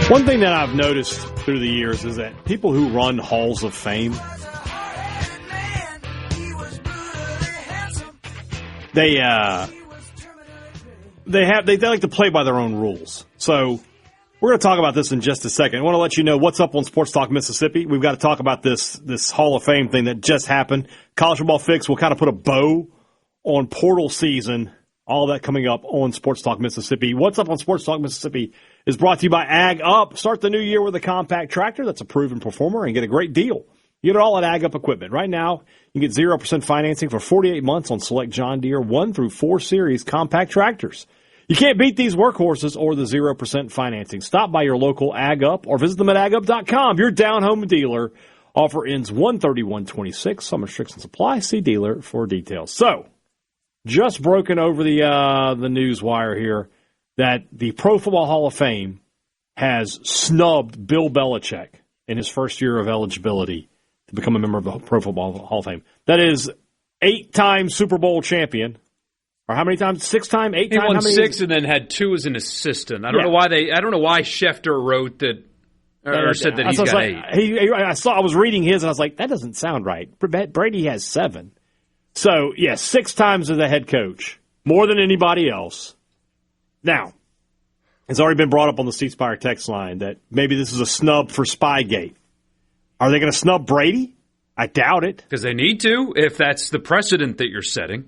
One thing that I've noticed through the years is that people who run halls of fame, they like to play by their own rules. So we're going to talk about this in just a second. I want to let you know what's up on Sports Talk Mississippi. We've got to talk about this Hall of Fame thing that just happened. College Football Fix will kind of put a bow on portal season. All that coming up on Sports Talk Mississippi. What's up on Sports Talk Mississippi is brought to you by Ag Up. Start the new year with a compact tractor that's a proven performer and get a great deal. You get it all at Ag Up Equipment. Right now, you get 0% financing for 48 months on select John Deere 1 through 4 series compact tractors. You can't beat these workhorses or the 0% financing. Stop by your local Ag Up or visit them at agup.com. Your down-home dealer. Offer ends 1/31/26. Some restrictions apply. See dealer for details. So, just broken over the news wire here that the Pro Football Hall of Fame has snubbed Bill Belichick in his first year of eligibility to become a member of the Pro Football Hall of Fame. That is 8-time Super Bowl champion. Or how many times? 6-time, 8-time? He won how many 6 and then had 2 as an assistant. I don't know why Schefter wrote that or said that he's got 8. I was reading his and I was like, that doesn't sound right. Brady has 7. So, 6 times as a head coach, more than anybody else. Now, it's already been brought up on the C Spire text line that maybe this is a snub for Spygate. Are they going to snub Brady? I doubt it. Because they need to, if that's the precedent that you're setting.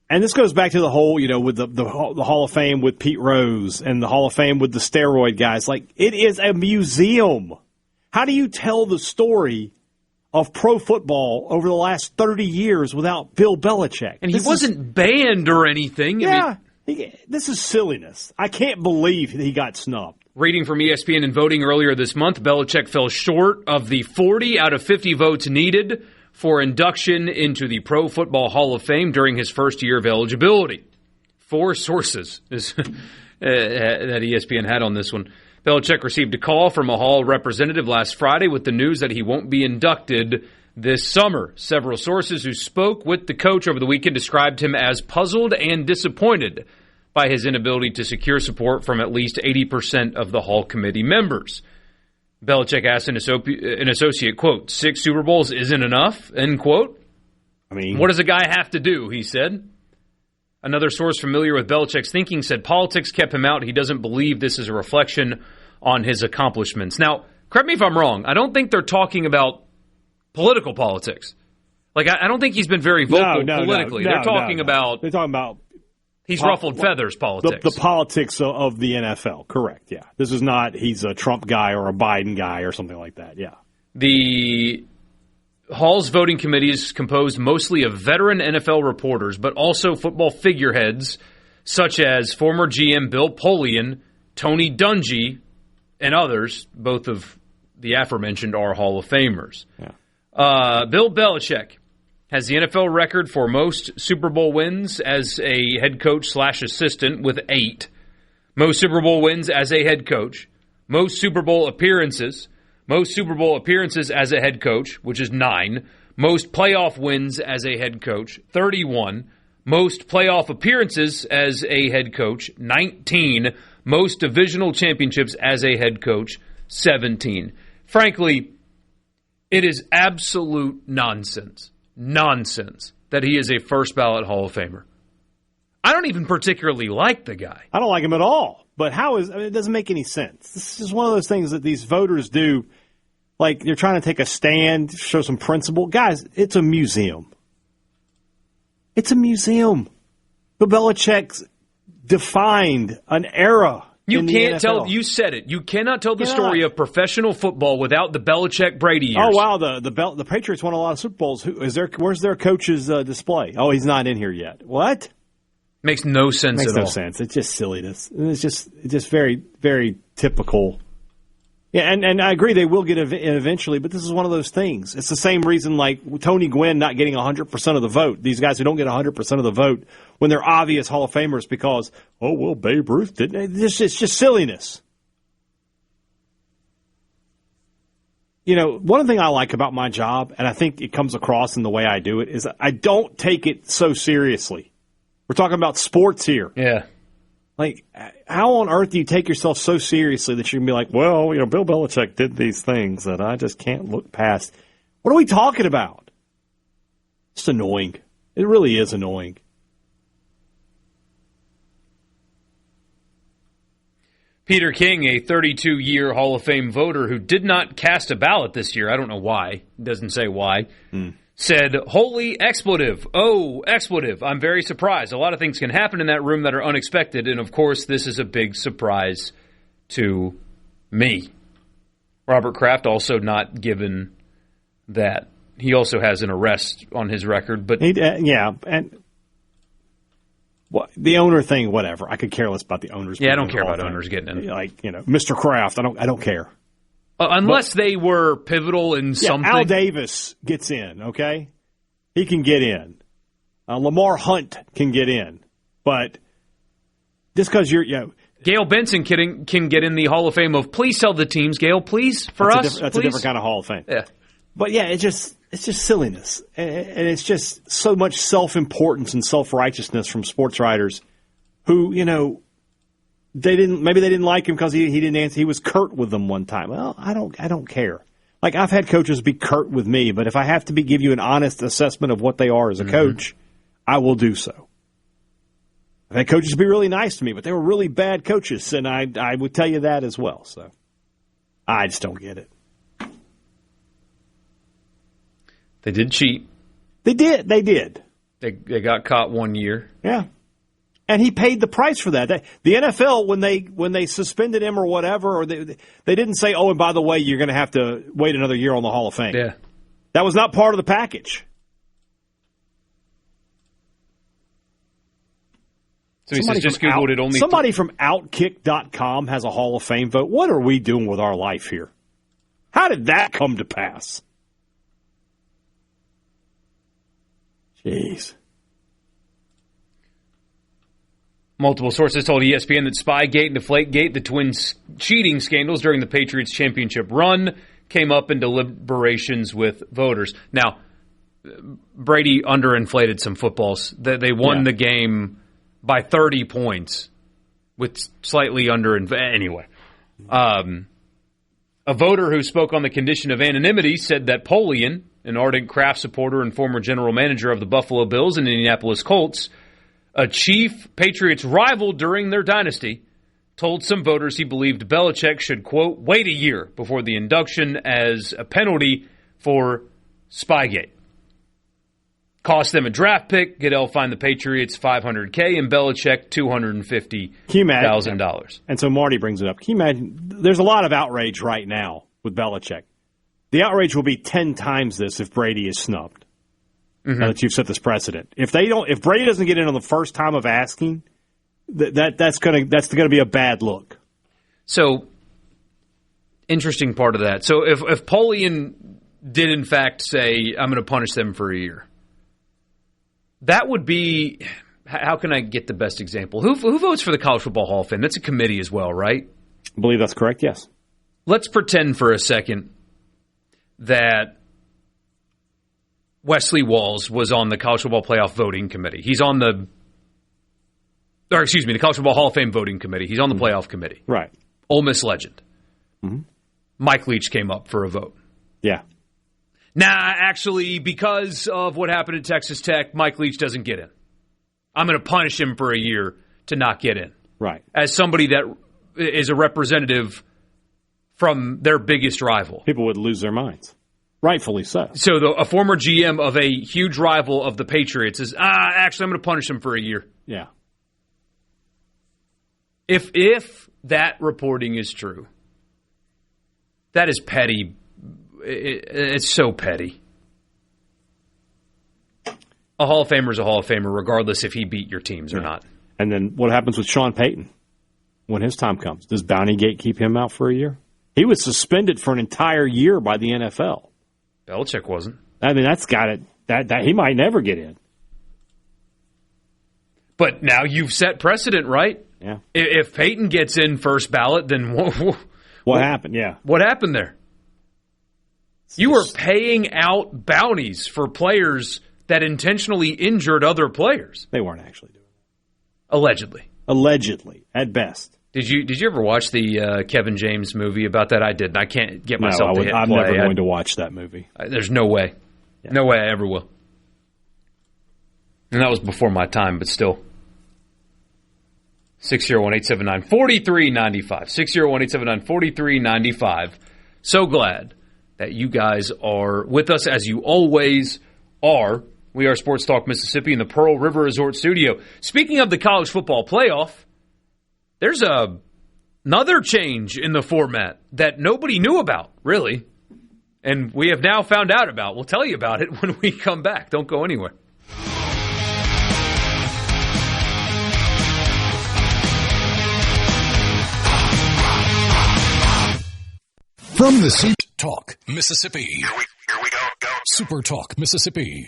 And this goes back to the whole, with the Hall of Fame with Pete Rose and the Hall of Fame with the steroid guys. Like, it is a museum. How do you tell the story of pro football over the last 30 years without Bill Belichick? And he wasn't banned or anything. Yeah, this is silliness. I can't believe he got snubbed. Reading from ESPN and voting earlier this month, Belichick fell short of the 40 out of 50 votes needed for induction into the Pro Football Hall of Fame during his first year of eligibility. 4 sources that ESPN had on this one. Belichick received a call from a Hall representative last Friday with the news that he won't be inducted this summer. Several sources who spoke with the coach over the weekend described him as puzzled and disappointed by his inability to secure support from at least 80% of the Hall committee members. Belichick asked an associate, quote, 6 Super Bowls isn't enough, end quote. I mean, what does a guy have to do, he said. Another source familiar with Belichick's thinking said politics kept him out. He doesn't believe this is a reflection on his accomplishments. Now, correct me if I'm wrong. I don't think they're talking about political politics. Like, I don't think he's been very vocal politically. They're talking about he's ruffled feathers politics. The politics of the NFL, correct, yeah. This is not he's a Trump guy or a Biden guy or something like that, yeah. The Hall's voting committee is composed mostly of veteran NFL reporters, but also football figureheads such as former GM Bill Polian, Tony Dungy, and others. Both of the aforementioned are Hall of Famers. Yeah. Bill Belichick has the NFL record for most Super Bowl wins as a head coach / assistant with 8. Most Super Bowl wins as a head coach. Most Super Bowl appearances. Most Super Bowl appearances as a head coach, which is 9. Most playoff wins as a head coach, 31. Most playoff appearances as a head coach, 19. Most divisional championships as a head coach, 17. Frankly, it is absolute nonsense that he is a first ballot Hall of Famer. I don't even particularly like the guy. I don't like him at all. But it doesn't make any sense. This is one of those things that these voters do, like they're trying to take a stand, show some principle. Guys, it's a museum. It's a museum. Bill Belichick defined an era. You can't tell. You said it. You cannot tell the story of professional football without the Belichick-Brady years. Oh wow, the Patriots won a lot of Super Bowls. Where's their coach's display? Oh, he's not in here yet. What? Makes no sense at all. Makes no sense. It's just silliness. It's just very, very typical. Yeah, and I agree they will get it eventually, but this is one of those things. It's the same reason like Tony Gwynn not getting 100% of the vote. These guys who don't get 100% of the vote when they're obvious Hall of Famers because, oh, well, Babe Ruth didn't. It's just silliness. You know, one thing I like about my job, and I think it comes across in the way I do it, is I don't take it so seriously. We're talking about sports here. Yeah. Like, how on earth do you take yourself so seriously that you can be like, well, you know, Bill Belichick did these things that I just can't look past. What are we talking about? It's annoying. It really is annoying. Peter King, a 32-year Hall of Fame voter who did not cast a ballot this year, I don't know why, doesn't say why, said, holy expletive, oh, expletive, I'm very surprised. A lot of things can happen in that room that are unexpected, and of course this is a big surprise to me. Robert Kraft also not given that. He also has an arrest on his record. But yeah, and the owner thing, whatever. I could care less about the owners. Yeah, I don't care about owners getting in. Like, you know, Mr. Kraft, I don't care. Unless they were pivotal in something. Al Davis gets in, okay? He can get in. Lamar Hunt can get in. But just because you're, Gail Benson can get in the Hall of Fame of please tell the teams, Gail, please, that's please. A different kind of Hall of Fame. Yeah. But yeah, it's just silliness. And it's just so much self-importance and self-righteousness from sports writers who, you know, maybe they didn't like him because he didn't answer. He was curt with them one time. Well, I don't care. Like, I've had coaches be curt with me, but if I have to give you an honest assessment of what they are as a coach, I will do so. I've had coaches be really nice to me, but they were really bad coaches, and I would tell you that as well. So I just don't get it. They did cheat. They did. They got caught one year. Yeah. And he paid the price for that. The NFL, when they suspended him or whatever, or they didn't say, oh, and by the way, you're going to have to wait another year on the Hall of Fame. Yeah. That was not part of the package. So he says just Googled it only. Somebody from Outkick.com has a Hall of Fame vote. What are we doing with our life here? How did that come to pass? Jeez. Multiple sources told ESPN that Spygate and Deflategate, the twin cheating scandals during the Patriots championship run, came up in deliberations with voters. Now, Brady underinflated some footballs. They won the game by 30 points with slightly anyway. A voter who spoke on the condition of anonymity said that Polian, an ardent Kraft supporter and former general manager of the Buffalo Bills and Indianapolis Colts, a chief Patriots rival during their dynasty, told some voters he believed Belichick should, quote, wait a year before the induction as a penalty for Spygate. Cost them a draft pick. Goodell fined the Patriots $500K and Belichick $250,000. And so Marty brings it up. Can you imagine? There's a lot of outrage right now with Belichick. The outrage will be 10 times this if Brady is snubbed. Now that you've set this precedent. If Brady doesn't get in on the first time of asking, that's gonna be a bad look. So, interesting part of that. So if Polian did in fact say, I'm going to punish them for a year, that would be, how can I get the best example? Who votes for the College Football Hall of Fame? That's a committee as well, right? I believe that's correct, yes. Let's pretend for a second that Wesley Walls was on the College Football Playoff voting committee. He's on the College Football Hall of Fame voting committee. He's on the playoff committee. Right. Ole Miss legend. Mm-hmm. Mike Leach came up for a vote. Yeah. Nah, actually, because of what happened at Texas Tech, Mike Leach doesn't get in. I'm going to punish him for a year to not get in. Right. As somebody that is a representative from their biggest rival. People would lose their minds. Rightfully so. So a former GM of a huge rival of the Patriots is, actually, I'm going to punish him for a year. Yeah. If that reporting is true, that is petty. It's so petty. A Hall of Famer is a Hall of Famer, regardless if he beat your teams or not. And then what happens with Sean Payton when his time comes? Does Bountygate keep him out for a year? He was suspended for an entire year by the NFL. Belichick wasn't. I mean, that's got it. That he might never get in. But now you've set precedent, right? Yeah. If Peyton gets in first ballot, then what happened? Yeah. What happened there? You were paying out bounties for players that intentionally injured other players. They weren't actually doing it. Allegedly. Allegedly, at best. Did you ever watch the Kevin James movie about that? I didn't. I can't get myself to hit play. I'm never going to watch that movie. There's no way. Yeah. No way I ever will. And that was before my time, but still. 601-879-4395. 601-879-4395. So glad that you guys are with us, as you always are. We are Sports Talk Mississippi in the Pearl River Resort Studio. Speaking of the college football playoff, there's another change in the format that nobody knew about, really, and we have now found out about. We'll tell you about it when we come back. Don't go anywhere. From the SuperTalk Mississippi. Here we go. SuperTalk Mississippi.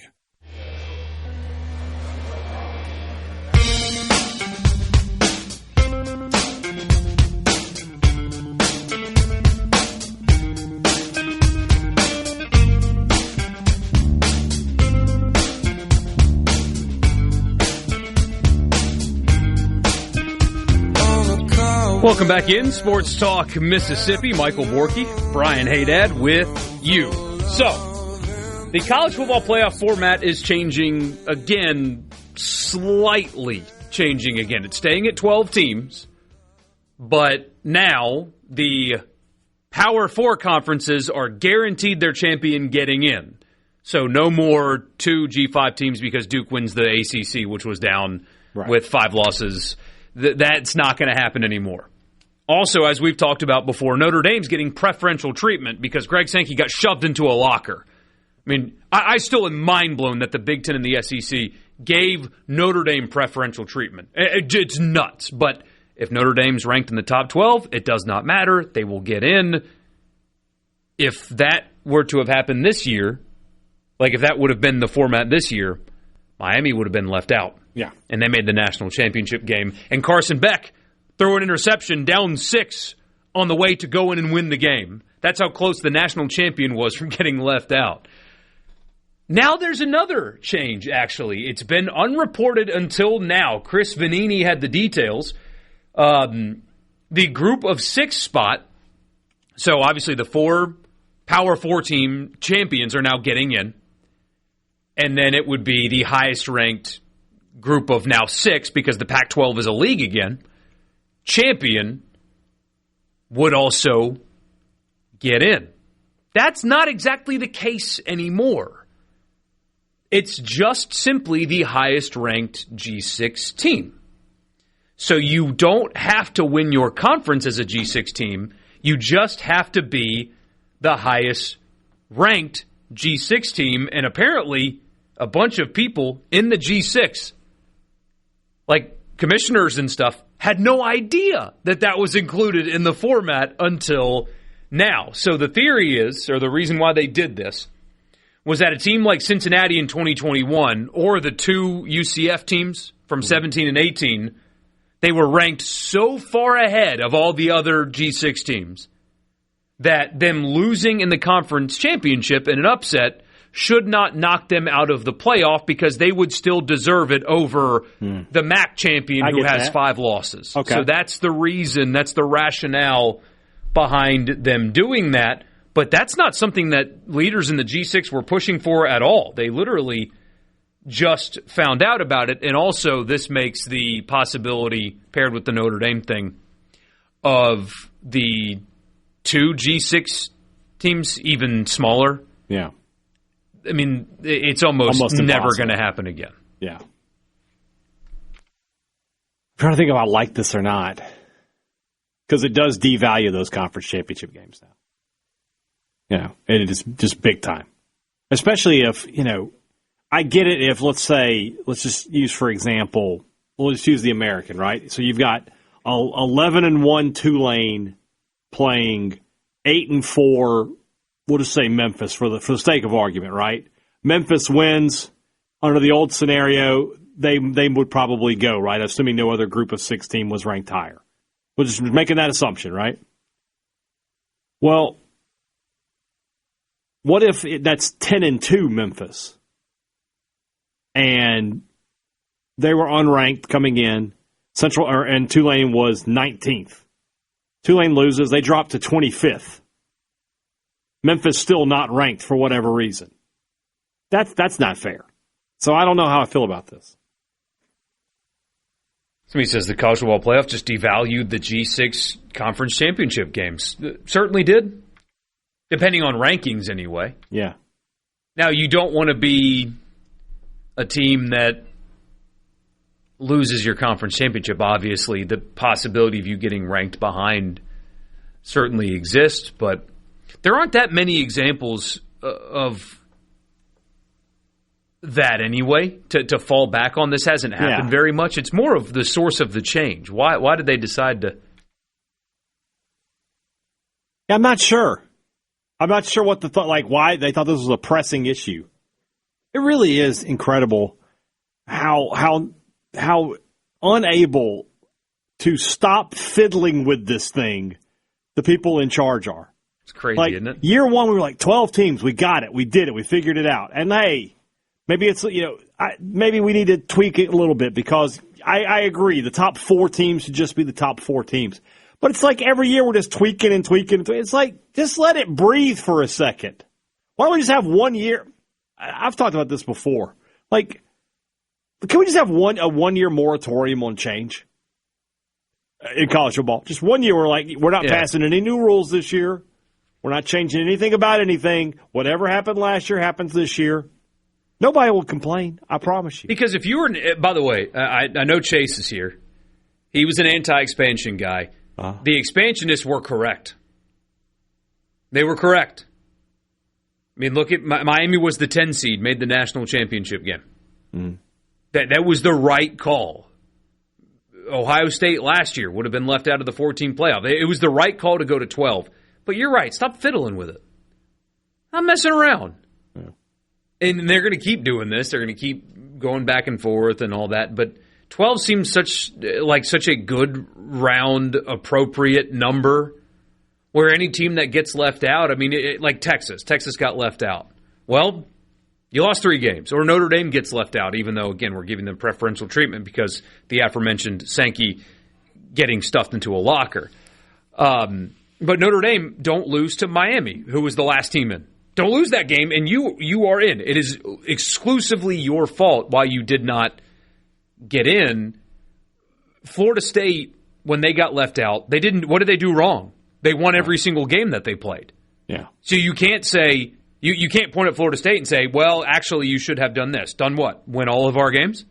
Welcome back in Sports Talk Mississippi. Michael Borkey, Brian Hadad with you. So, the college football playoff format is changing again, slightly changing again. It's staying at 12 teams, but now the Power 4 conferences are guaranteed their champion getting in. So no more 2 G5 teams because Duke wins the ACC, which was down with 5 losses. That's not going to happen anymore. Also, as we've talked about before, Notre Dame's getting preferential treatment because Greg Sankey got shoved into a locker. I mean, I still am mind blown that the Big Ten and the SEC gave Notre Dame preferential treatment. It's nuts. But if Notre Dame's ranked in the top 12, it does not matter. They will get in. If that were to have happened this year, like if that would have been the format this year, Miami would have been left out. Yeah. And they made the national championship game. And Carson Beck threw an interception down 6 on the way to go in and win the game. That's how close the national champion was from getting left out. Now there's another change, actually. It's been unreported until now. Chris Vanini had the details. The group of 6 spot, so obviously the 4 Power 4 team champions are now getting in. And then it would be the highest ranked group of now 6, because the Pac-12 is a league again. Champion would also get in. That's not exactly the case anymore. It's just simply the highest ranked G6 team. So you don't have to win your conference as a G6 team. You just have to be the highest ranked G6 team. And apparently a bunch of people in the G6, like commissioners and stuff, had no idea that that was included in the format until now. So the theory is, or the reason why they did this, was that a team like Cincinnati in 2021, or the 2 UCF teams from 17 and 18, they were ranked so far ahead of all the other G6 teams that them losing in the conference championship in an upset should not knock them out of the playoff, because they would still deserve it over the MAC champion who has 5 losses. Okay. So that's the reason, that's the rationale behind them doing that. But that's not something that leaders in the G6 were pushing for at all. They literally just found out about it. And also this makes the possibility, paired with the Notre Dame thing, of the 2 G6 teams even smaller. Yeah. I mean, it's almost never going to happen again. Yeah. I'm trying to think if I like this or not, because it does devalue those conference championship games now. You know, it is just big time. Especially if, you know, I get it if, let's just use, for example, we'll just use the American, right? So you've got 11-1 Tulane playing 8-4, we'll just say Memphis for the sake of argument, right? Memphis wins under the old scenario, they would probably go, right? Assuming no other group of 6 team was ranked higher. We're just making that assumption, right? Well, what if that's 10-2 Memphis, and they were unranked coming in? And Tulane was 19th. Tulane loses, they drop to 25th. Memphis still not ranked for whatever reason. That's not fair. So I don't know how I feel about this. Somebody says the college football playoff just devalued the G6 conference championship games. It certainly did. Depending on rankings, anyway. Yeah. Now, you don't want to be a team that loses your conference championship. Obviously, the possibility of you getting ranked behind certainly exists, but there aren't that many examples of that anyway. To fall back on this hasn't happened very much. It's more of the source of the change. Why did they decide to? I'm not sure. I'm not sure what the thought, like why they thought this was a pressing issue. It really is incredible how unable to stop fiddling with this thing the people in charge are. It's crazy, like, isn't it? Year 1, we were like 12 teams. We got it. We did it. We figured it out. And hey, maybe it's maybe we need to tweak it a little bit, because I agree the top 4 teams should just be the top 4 teams. But it's like every year we're just tweaking and tweaking. It's like, just let it breathe for a second. Why don't we just have 1 year? I've talked about this before. Like, can we just have a 1 year moratorium on change in college football? Just 1 year, we're not passing any new rules this year. We're not changing anything about anything. Whatever happened last year happens this year. Nobody will complain, I promise you. Because if you were, by the way, I know Chase is here. He was an anti-expansion guy. The expansionists were correct. They were correct. I mean, look at Miami was the 10 seed, made the national championship game. Mm. That was the right call. Ohio State last year would have been left out of the 14 playoff. It was the right call to go to 12. But you're right. Stop fiddling with it. I'm messing around. Yeah. And they're going to keep doing this. They're going to keep going back and forth and all that. But 12 seems such a good, round, appropriate number where any team that gets left out, I mean, like Texas. Texas got left out. Well, you lost 3 games. Or Notre Dame gets left out, even though, again, we're giving them preferential treatment because the aforementioned Sankey getting stuffed into a locker. But Notre Dame don't lose to Miami, who was the last team in. Don't lose that game, and you are in. It is exclusively your fault why you did not get in. Florida State, when they got left out, they didn't. What did they do wrong? They won every single game that they played. Yeah. So you can't say you can't point at Florida State and say, well, actually, you should have done this. Done what? Win all of our games?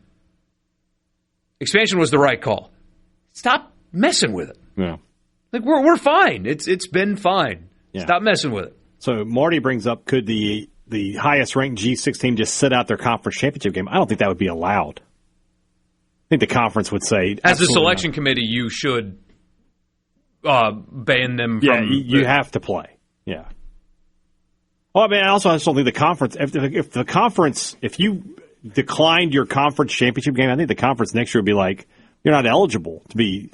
Expansion was the right call. Stop messing with it. Yeah. Like we're fine. It's been fine. Yeah. Stop messing with it. So Marty brings up, could the highest ranked G6 team just sit out their conference championship game? I don't think that would be allowed. I think the conference would say, as a selection committee, you should ban them from. Yeah, you have to play. Yeah. Well, I mean, I just don't think the conference. If you declined your conference championship game, I think the conference next year would be like, you're not eligible to be,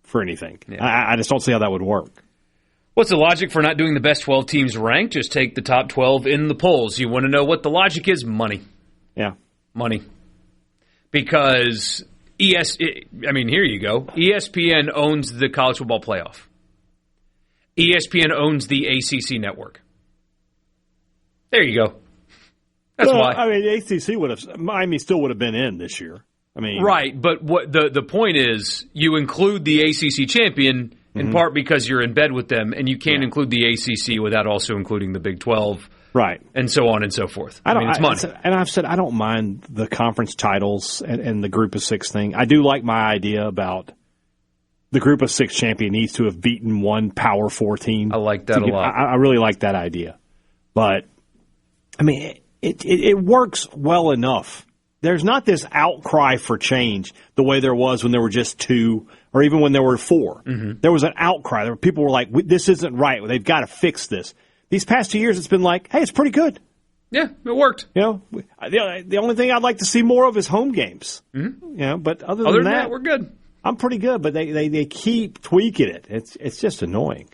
for anything. Yeah. I just don't see how that would work. What's the logic for not doing the best 12 teams ranked? Just take the top 12 in the polls. You want to know what the logic is? Money. Yeah. Money. Because here you go. ESPN owns the college football playoff. ESPN owns the ACC network. There you go. That's why. I mean, ACC Miami still would have been in this year. Right, but what the point is, you include the ACC champion in part because you're in bed with them, and you can't include the ACC without also including the Big 12, right, and so on and so forth. It's money. And I've said I don't mind the conference titles and the Group of 6 thing. I do like my idea about the Group of 6 champion needs to have beaten one Power 4 team. I like that a lot. I really like that idea, but I mean, it works well enough. There's not this outcry for change the way there was when there were just 2 or even when there were 4. Mm-hmm. There was an outcry. People were like, this isn't right. They've got to fix this. These past 2 years, it's been like, hey, it's pretty good. Yeah, it worked. The only thing I'd like to see more of is home games. Mm-hmm. But other than that, we're good. I'm pretty good, but they keep tweaking it. It's just annoying.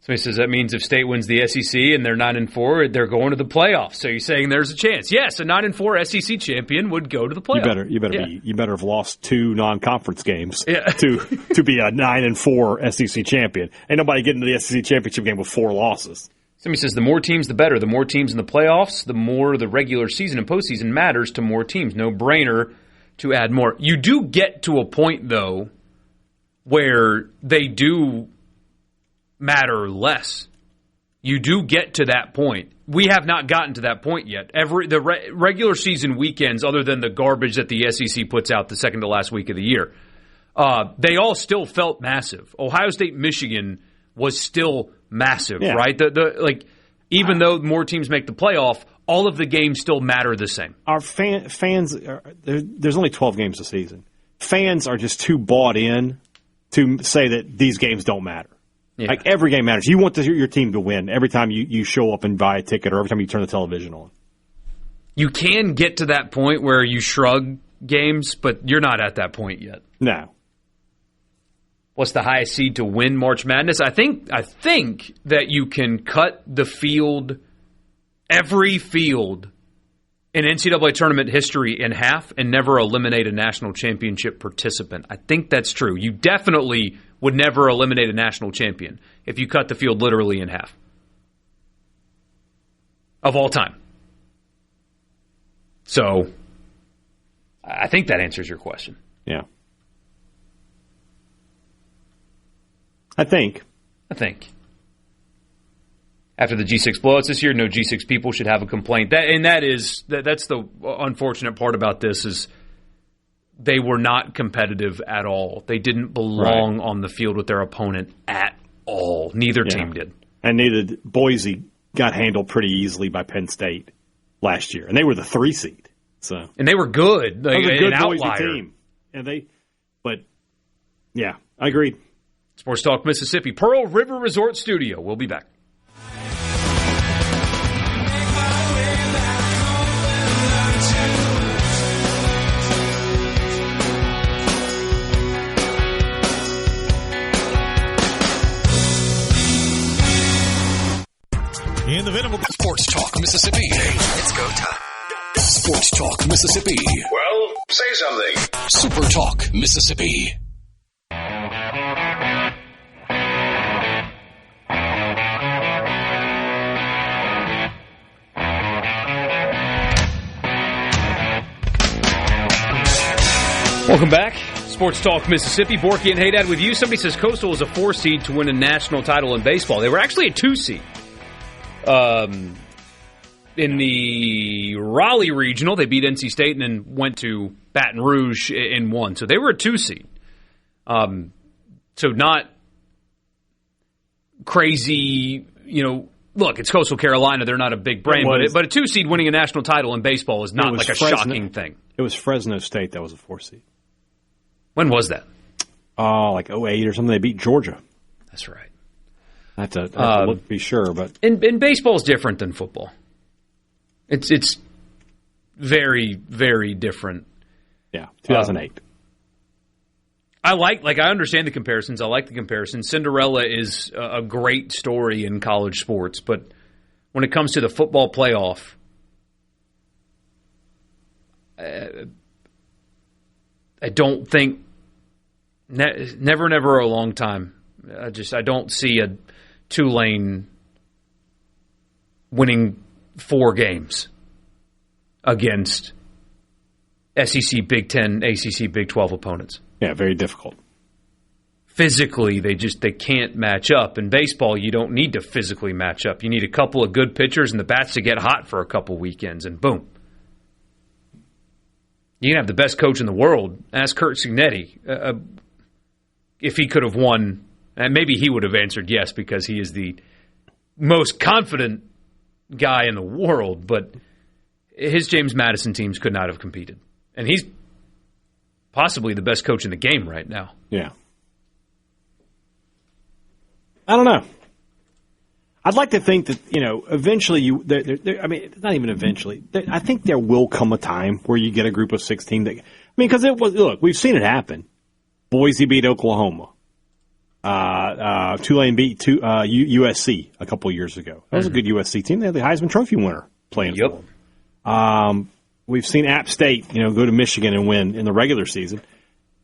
Somebody says that means if State wins the SEC and they're 9-4, they're going to the playoffs. So you're saying there's a chance? Yes, a 9-4 SEC champion would go to the playoffs. You better have lost 2 non-conference games to be a 9-4 SEC champion. Ain't nobody getting to the SEC championship game with 4 losses. Somebody says the more teams, the better. The more teams in the playoffs, the more the regular season and postseason matters to more teams. No brainer to add more. You do get to a point though where they do matter less. You do get to that point. We have not gotten to that point yet. The regular season weekends, other than the garbage that the SEC puts out the second to last week of the year, they all still felt massive. Ohio State, Michigan was still massive, right? Even though more teams make the playoff, all of the games still matter the same. Our fans, there's only 12 games a season. Fans are just too bought in to say that these games don't matter. Yeah. Like, every game matters. You want your team to win every time you show up and buy a ticket or every time you turn the television on. You can get to that point where you shrug games, but you're not at that point yet. No. What's the highest seed to win March Madness? I think that you can cut the field, every field in NCAA tournament history in half and never eliminate a national championship participant. I think that's true. You definitely would never eliminate a national champion if you cut the field literally in half. Of all time. So, I think that answers your question. Yeah. I think. after the G6 blowouts this year, no G6 people should have a complaint. That's the unfortunate part about this is they were not competitive at all. They didn't belong on the field with their opponent at all. Neither team did. And neither did Boise. Got handled pretty easily by Penn State last year, and they were the 3 seed. And they were good, like, a good an Boise outlier team. I agreed. Sports Talk Mississippi, Pearl River Resort Studio. We'll be back. In the Venable Sports Talk Mississippi. It's go time. Sports Talk Mississippi. Well, say something. Super Talk Mississippi. Welcome back. Sports Talk Mississippi. Borkey and Hadad with you. Somebody says Coastal was a 4 seed to win a national title in baseball. They were actually a 2 seed. In the Raleigh Regional, they beat NC State and then went to Baton Rouge and won. So they were a 2 seed. So not crazy, look, it's Coastal Carolina. They're not a big brand, but a 2 seed winning a national title in baseball is not like a shocking thing. It was Fresno State that was a 4 seed. When was that? Oh, like 2008 or something. They beat Georgia. That's right. I have to look to be sure, but and baseball is different than football. It's very, very different. Yeah, 2008. I understand the comparisons. I like the comparisons. Cinderella is a great story in college sports, but when it comes to the football playoff, I don't think never a long time. I don't see a Tulane winning 4 games against SEC, Big Ten, ACC, Big 12 opponents. Yeah, very difficult. Physically, they can't match up. In baseball, you don't need to physically match up. You need a couple of good pitchers and the bats to get hot for a couple weekends, and boom. You can have the best coach in the world. Ask Kurt Signetti if he could have won. And maybe he would have answered yes because he is the most confident guy in the world. But his James Madison teams could not have competed. And he's possibly the best coach in the game right now. Yeah. I don't know. I'd like to think that, eventually not even eventually. I think there will come a time where you get a group of 16 because we've seen it happen. Boise beat Oklahoma. Tulane beat USC a couple of years ago. That was a good USC team. They had the Heisman Trophy winner playing for them. We've seen App State, go to Michigan and win in the regular season.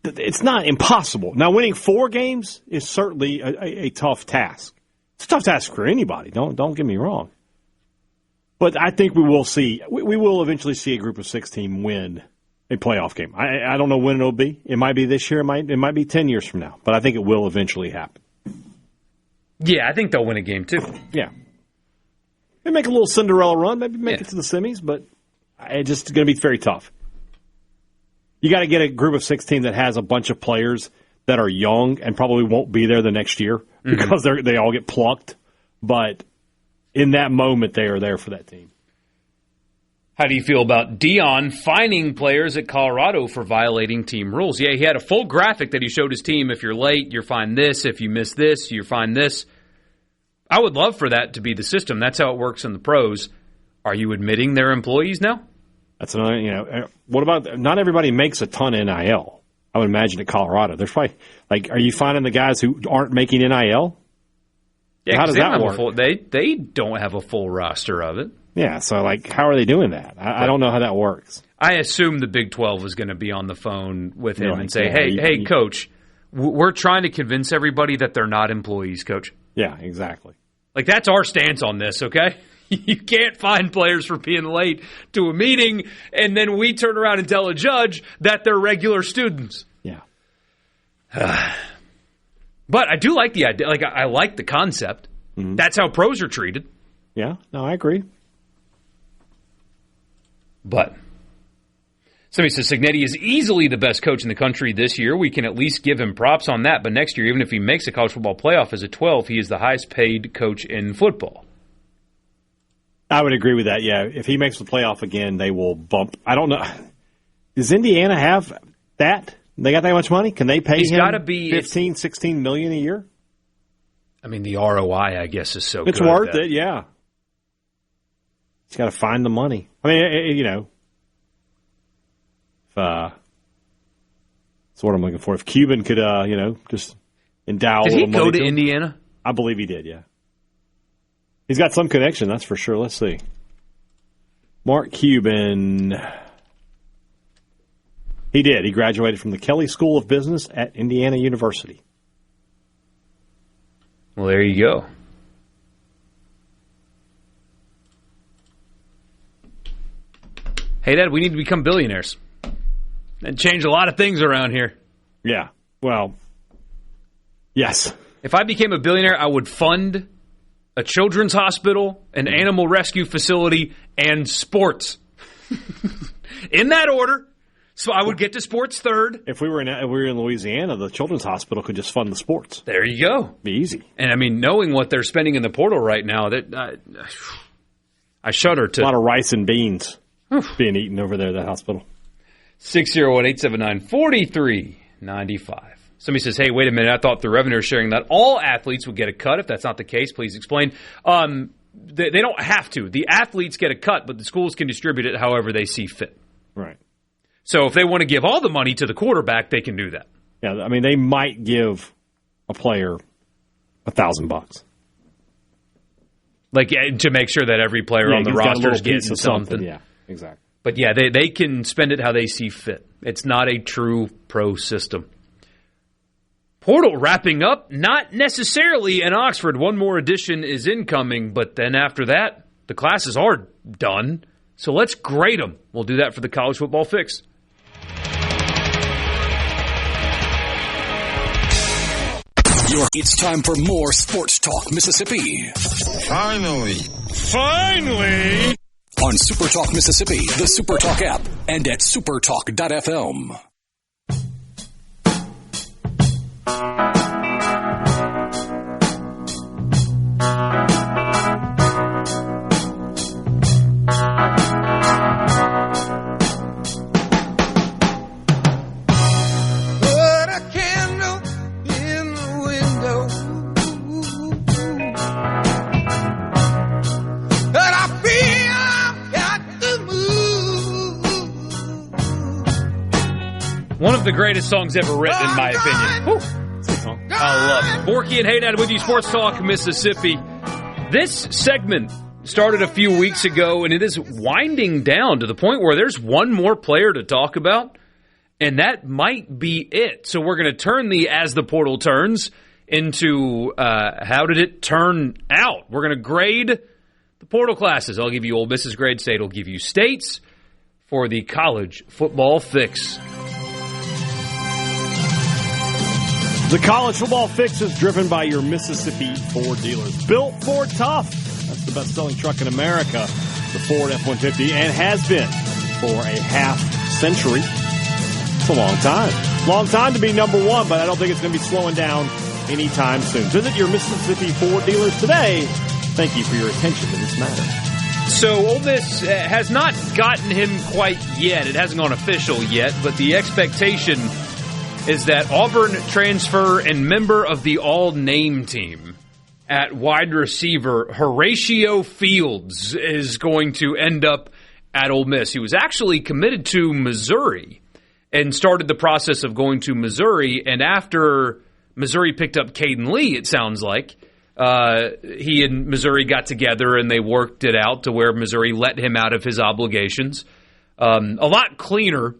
It's not impossible. Now, winning 4 games is certainly a tough task. It's a tough task for anybody. Don't get me wrong. But I think we will eventually see a group of 16 win a playoff game. I don't know when it'll be. It might be this year. It might be 10 years from now. But I think it will eventually happen. Yeah, I think they'll win a game too. Yeah. They make a little Cinderella run, maybe make it to the semis, but it's just going to be very tough. You got to get a group of 16 that has a bunch of players that are young and probably won't be there the next year because they all get plucked. But in that moment, they are there for that team. How do you feel about Dion fining players at Colorado for violating team rules? Yeah, he had a full graphic that he showed his team. If you're late, you're fined this. If you miss this, you're fined this. I would love for that to be the system. That's how it works in the pros. Are you admitting they're employees now? That's another, what about, not everybody makes a ton of NIL. I would imagine at Colorado. There's probably, are you finding the guys who aren't making NIL? Yeah, how does that work? They don't have a full roster of it. Yeah, so, how are they doing that? I don't know how that works. I assume the Big 12 is going to be on the phone with him and say, hey, Coach, we're trying to convince everybody that they're not employees, Coach. Yeah, exactly. That's our stance on this, okay? You can't fine players for being late to a meeting, and then we turn around and tell a judge that they're regular students. Yeah. But I do like the idea. I like the concept. Mm-hmm. That's how pros are treated. Yeah, no, I agree. But somebody says Cignetti is easily the best coach in the country this year. We can at least give him props on that. But next year, even if he makes a college football playoff as a 12, he is the highest paid coach in football. I would agree with that, yeah. If he makes the playoff again, they will bump. I don't know. Does Indiana have that? They got that much money? Can they pay him $15, $16 million a year? I mean, the ROI, I guess, is so it's good. It's worth it, yeah. He's got to find the money. I mean, you know, that's what I'm looking for. If Cuban could, you know, just endow a little money. Did he go to Indiana? I believe he did, yeah. He's got some connection, that's for sure. Let's see. Mark Cuban. He did. He graduated from the Kelley School of Business at Indiana University. Well, there you go. Hey, Dad, we need to become billionaires and change a lot of things around here. Yeah. Well, yes. If I became a billionaire, I would fund a children's hospital, an animal rescue facility, and sports. In that order. So I would get to sports third. If we were in Louisiana, the children's hospital could just fund the sports. There you go. Be easy. And I mean, knowing what they're spending in the portal right now, that I shudder to. A lot of rice and beans being eaten over there at that hospital. 601-879-4395. Somebody says, hey, wait a minute. I thought the revenue sharing that all athletes would get a cut. If that's not the case, please explain. They don't have to. The athletes get a cut, but the schools can distribute it however they see fit. Right. So if they want to give all the money to the quarterback, they can do that. Yeah, I mean, they might give a player $1,000. Like, to make sure that every player on the roster is getting something. Yeah, exactly. But yeah, they can spend it how they see fit. It's not a true pro system. Portal wrapping up, not necessarily in Oxford. One more edition is incoming, but then after that, the classes are done. So let's grade them. We'll do that for the College Football Fix. It's time for more Sports Talk Mississippi. Finally. On SuperTalk Mississippi, the SuperTalk app, and at supertalk.fm. One of the greatest songs ever written, in my opinion. Woo. I love it. Borkey and Hadad with you, Sports Talk Mississippi. This segment started a few weeks ago, and it is winding down to the point where there's one more player to talk about, and that might be it. So we're going to turn the As the Portal Turns into how did it turn out? We're going to grade the portal classes. I'll give you Ole Miss's grade. State will give you State's for the College Football Fix. The College Football Fix is driven by your Mississippi Ford dealers. Built Ford Tough. That's the best-selling truck in America, the Ford F-150, and has been for a half century. It's a long time. Long time to be number one, but I don't think it's going to be slowing down anytime soon. Visit your Mississippi Ford dealers today. Thank you for your attention to this matter. So Ole Miss has not gotten him quite yet. It hasn't gone official yet, but the expectation is that Auburn transfer and member of the all-name team at wide receiver Horatio Fields is going to end up at Ole Miss. He was actually committed to Missouri and started the process of going to Missouri, and after Missouri picked up Caden Lee, it sounds like, he and Missouri got together and they worked it out to where Missouri let him out of his obligations. A lot cleaner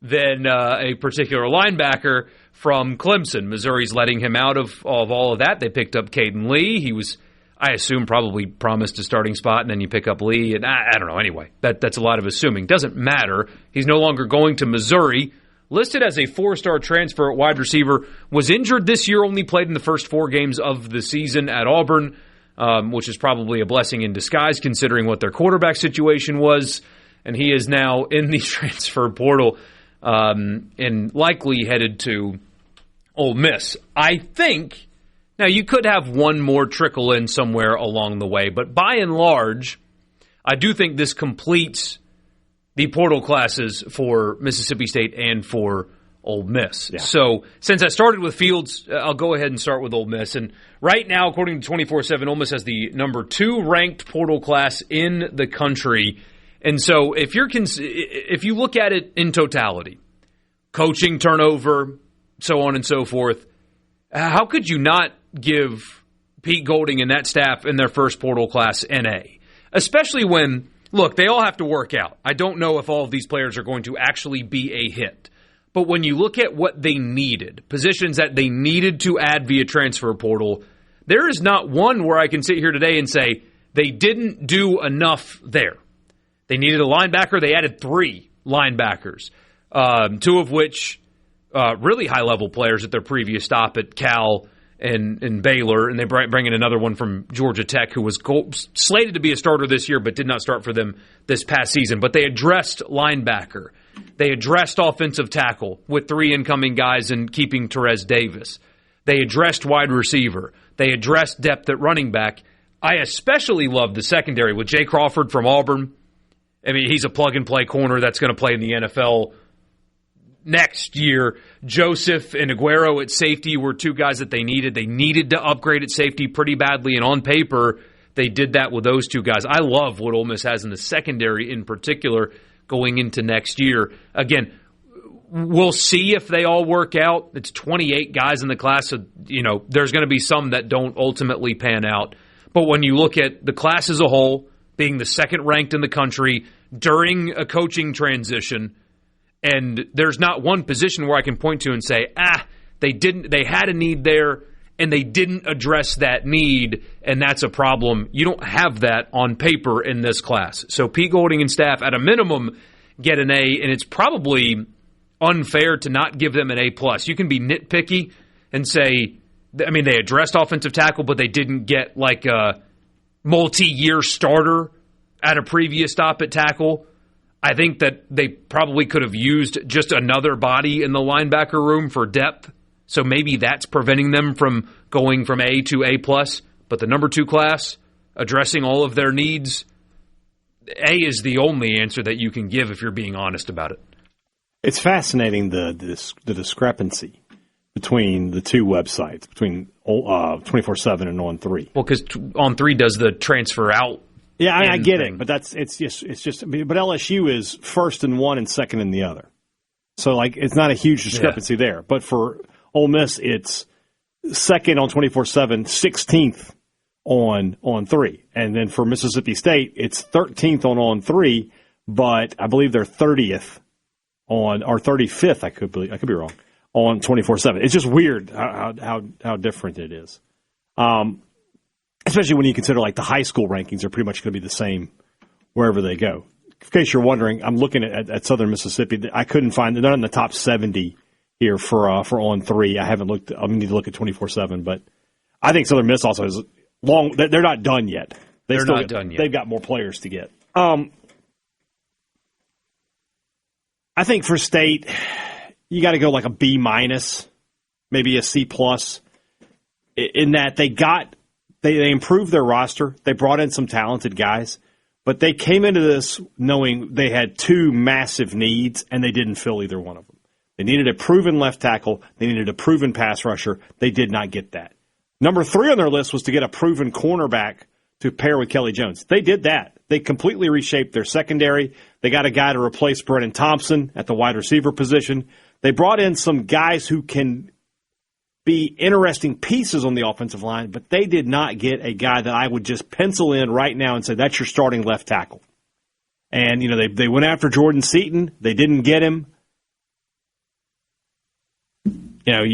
than a particular linebacker from Clemson. Missouri's letting him out of all of that. They picked up Caden Lee. He was, I assume, probably promised a starting spot, and then you pick up Lee. And I don't know. Anyway, that's a lot of assuming. Doesn't matter. He's no longer going to Missouri. Listed as a 4-star transfer at wide receiver. Was injured this year, only played in the first 4 games of the season at Auburn. which is probably a blessing in disguise considering what their quarterback situation was. And he is now in the transfer portal and likely headed to Ole Miss. I think, now you could have one more trickle in somewhere along the way, but by and large, I do think this completes the portal classes for Mississippi State and for Ole Miss. Yeah. So since I started with Fields, I'll go ahead and start with Ole Miss. And right now, according to 24/7, Ole Miss has the number 2 ranked portal class in the country. And so if you look at it in totality, coaching turnover, so on and so forth, how could you not give Pete Golding and that staff in their first portal class an A? Especially when, look, they all have to work out. I don't know if all of these players are going to actually be a hit. But when you look at what they needed, positions that they needed to add via transfer portal, there is not one where I can sit here today and say they didn't do enough there. They needed a linebacker. They added 3 linebackers, 2 of which really high-level players at their previous stop at Cal and Baylor, and they bring in another one from Georgia Tech who was slated to be a starter this year but did not start for them this past season. But they addressed linebacker. They addressed offensive tackle with 3 incoming guys and keeping Terez Davis. They addressed wide receiver. They addressed depth at running back. I especially love the secondary with Jay Crawford from Auburn. I mean, he's a plug-and-play corner that's going to play in the NFL next year. Joseph and Aguero at safety were 2 guys that they needed. They needed to upgrade at safety pretty badly, and on paper, they did that with those 2 guys. I love what Ole Miss has in the secondary in particular going into next year. Again, we'll see if they all work out. It's 28 guys in the class, so there's going to be some that don't ultimately pan out. But when you look at the class as a whole, being the second ranked in the country during a coaching transition, and there's not one position where I can point to and say, they had a need there and they didn't address that need, and that's a problem. You don't have that on paper in this class. So Pete Golding and staff, at a minimum, get an A, and it's probably unfair to not give them an A+. You can be nitpicky and say, they addressed offensive tackle, but they didn't get like a multi-year starter at a previous stop at tackle. I think that they probably could have used just another body in the linebacker room for depth. So maybe that's preventing them from going from A to A+. But the number 2 class, addressing all of their needs, A is the only answer that you can give if you're being honest about it. It's fascinating the discrepancy between the 2 websites, between 24/7 and On3. Well, because On3 does the transfer out. Yeah, I get it, but it's just. But LSU is first in one and second in the other, so it's not a huge discrepancy there. But for Ole Miss, it's second on 24/7, 16th on 3, and then for Mississippi State, it's 13th on 3, but I believe they're 30th or 35th. I could be wrong on 24/7. It's just weird how different it is. Especially when you consider the high school rankings are pretty much going to be the same wherever they go. In case you're wondering, I'm looking at Southern Mississippi. I couldn't find they're not in the top 70 here for On 3. I haven't looked. I need to look at 24/7, but I think Southern Miss also is long. They're not done yet. They're not done yet. They've got more players to get. I think for State, you got to go a B-, maybe a C+. In that they improved their roster. They brought in some talented guys, but they came into this knowing they had 2 massive needs, and they didn't fill either one of them. They needed a proven left tackle. They needed a proven pass rusher. They did not get that. Number 3 on their list was to get a proven cornerback to pair with Kelly Jones. They did that. They completely reshaped their secondary. They got a guy to replace Brennan Thompson at the wide receiver position. They brought in some guys who can be interesting pieces on the offensive line, but they did not get a guy that I would just pencil in right now and say, that's your starting left tackle. And, they went after Jordan Seaton. They didn't get him. What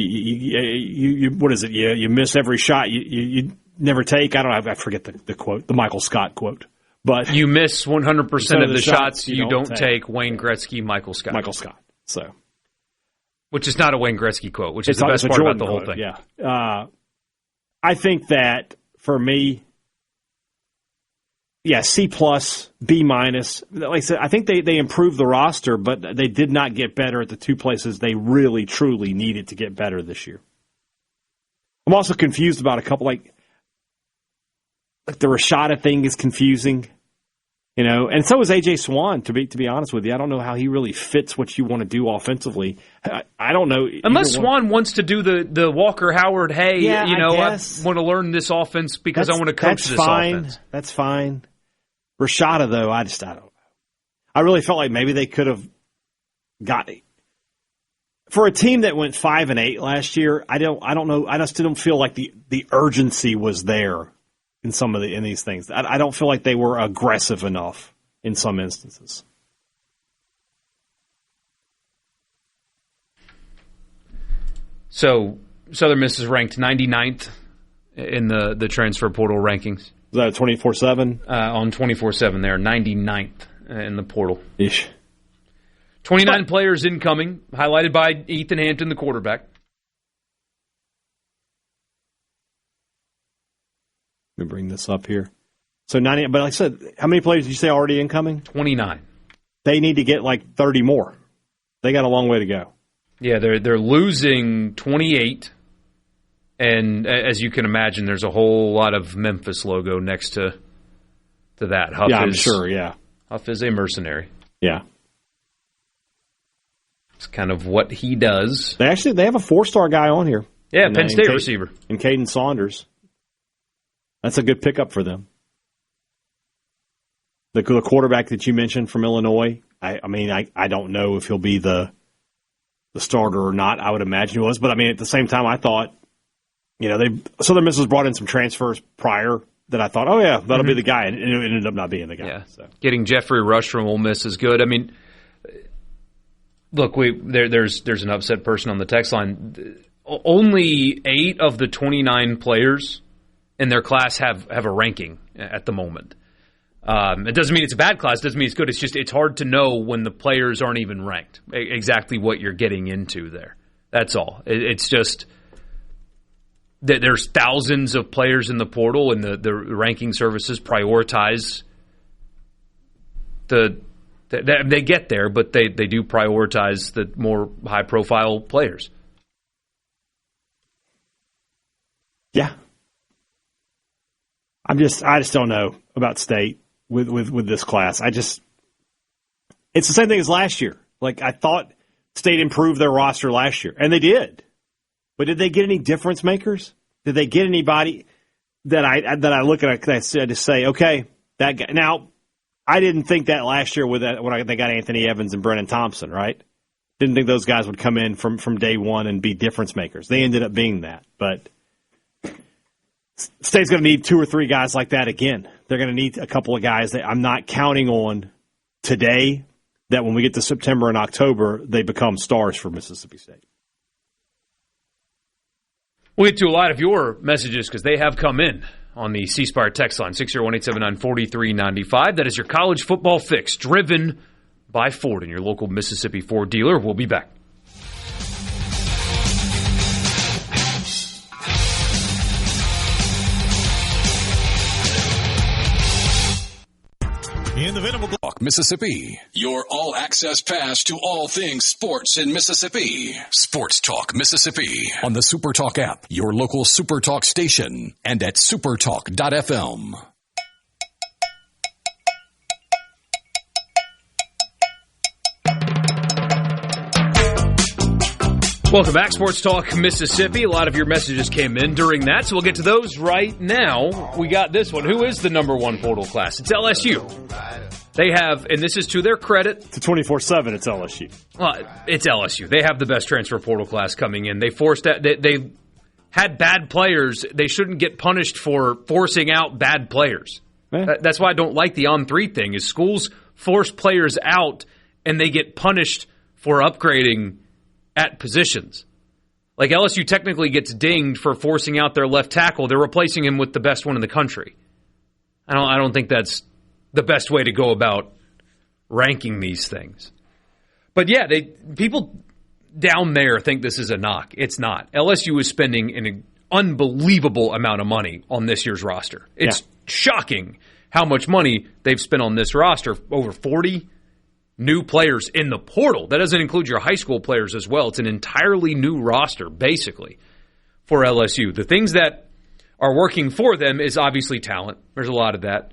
is it? You miss every shot you never take. I don't know. I forget the quote, the Michael Scott quote. But you miss 100% of the shots you don't take. Wayne Gretzky, Michael Scott. Michael Scott. So. Which is not a Wayne Gretzky quote, which is the best part about the whole thing. Yeah. I think that, for me, C+, B-. Like I said, I think they improved the roster, but they did not get better at the two places they really, truly needed to get better this year. I'm also confused about a couple, like the Rashada thing is confusing, and so is A.J. Swan, to be honest with you. I don't know how he really fits what you want to do offensively. I don't know. Unless Swan wants to do the Walker Howard, I want to learn this offense because I want to coach this offense. That's fine. Rashada, though, I don't know. I really felt like maybe they could have got it. For a team that went 5-8 last year, I don't know. I just didn't feel like the urgency was there in these things. I don't feel like they were aggressive enough in some instances. So Southern Miss is ranked 99th in the transfer portal rankings. Is that a 24/7? On 24/7, they're 99th in the portal. Ish. 29 players incoming, highlighted by Ethan Hampton, the quarterback. Let me bring this up here. So 90, but like I said, how many players did you say already incoming? 29. They need to get like 30 more. They got a long way to go. Yeah, they're losing 28, and as you can imagine, there's a whole lot of Memphis logo next to that. Huff I'm sure. Yeah, Huff is a mercenary. Yeah, it's kind of what he does. They have a 4-star guy on here. Yeah, Penn State receiver. And Caden Saunders. That's a good pickup for them. The quarterback that you mentioned from Illinois, I don't know if he'll be the starter or not. I would imagine he was. But, at the same time, I thought, Southern Miss has brought in some transfers prior that I thought, that'll be the guy. And it ended up not being the guy. Yeah. So. Getting Jeffrey Rush from Ole Miss is good. Look, there's an upset person on the text line. Only 8 of the 29 players in their class have a ranking at the moment. It doesn't mean it's a bad class. It doesn't mean it's good. It's just it's hard to know when the players aren't even ranked exactly what you're getting into there. That's all. It's just that there's thousands of players in the portal, and the ranking services prioritize they get there, but they do prioritize the more high-profile players. Yeah. I just don't know about State with this class. It's the same thing as last year. Like, I thought State improved their roster last year, and they did. But did they get any difference makers? Did they get anybody that I look at and I just say, okay, that guy. Now, I didn't think that last year when they got Anthony Evans and Brennan Thompson, right? Didn't think those guys would come in from day one and be difference makers. They ended up being that, but State's going to need 2 or 3 guys like that again. They're going to need a couple of guys that I'm not counting on today that when we get to September and October, they become stars for Mississippi State. We'll get to a lot of your messages because they have come in on the C Spire text line, 601-879-4395. That is your college football fix, driven by Ford and your local Mississippi Ford dealer. We'll be back. In the Venable Block, Mississippi, your all-access pass to all things sports in Mississippi. Sports Talk Mississippi on the SuperTalk app, your local SuperTalk station, and at supertalk.fm. Welcome back, Sports Talk Mississippi. A lot of your messages came in during that, so we'll get to those right now. We got this one. Who is the number 1 portal class? It's LSU. They have, and this is to their credit. To 24/7, it's LSU. Well, it's LSU. They have the best transfer portal class coming in. They forced that. They had bad players. They shouldn't get punished for forcing out bad players. That's why I don't like the on-3 thing, is schools force players out, and they get punished for upgrading at positions. Like LSU technically gets dinged for forcing out their left tackle. They're replacing him with the best one in the country. I don't think that's the best way to go about ranking these things. But yeah, people down there think this is a knock. It's not. LSU is spending an unbelievable amount of money on this year's roster. It's shocking how much money they've spent on this roster. Over 40 new players in the portal. That doesn't include your high school players as well. It's an entirely new roster, basically, for LSU. The things that are working for them is obviously talent. There's a lot of that.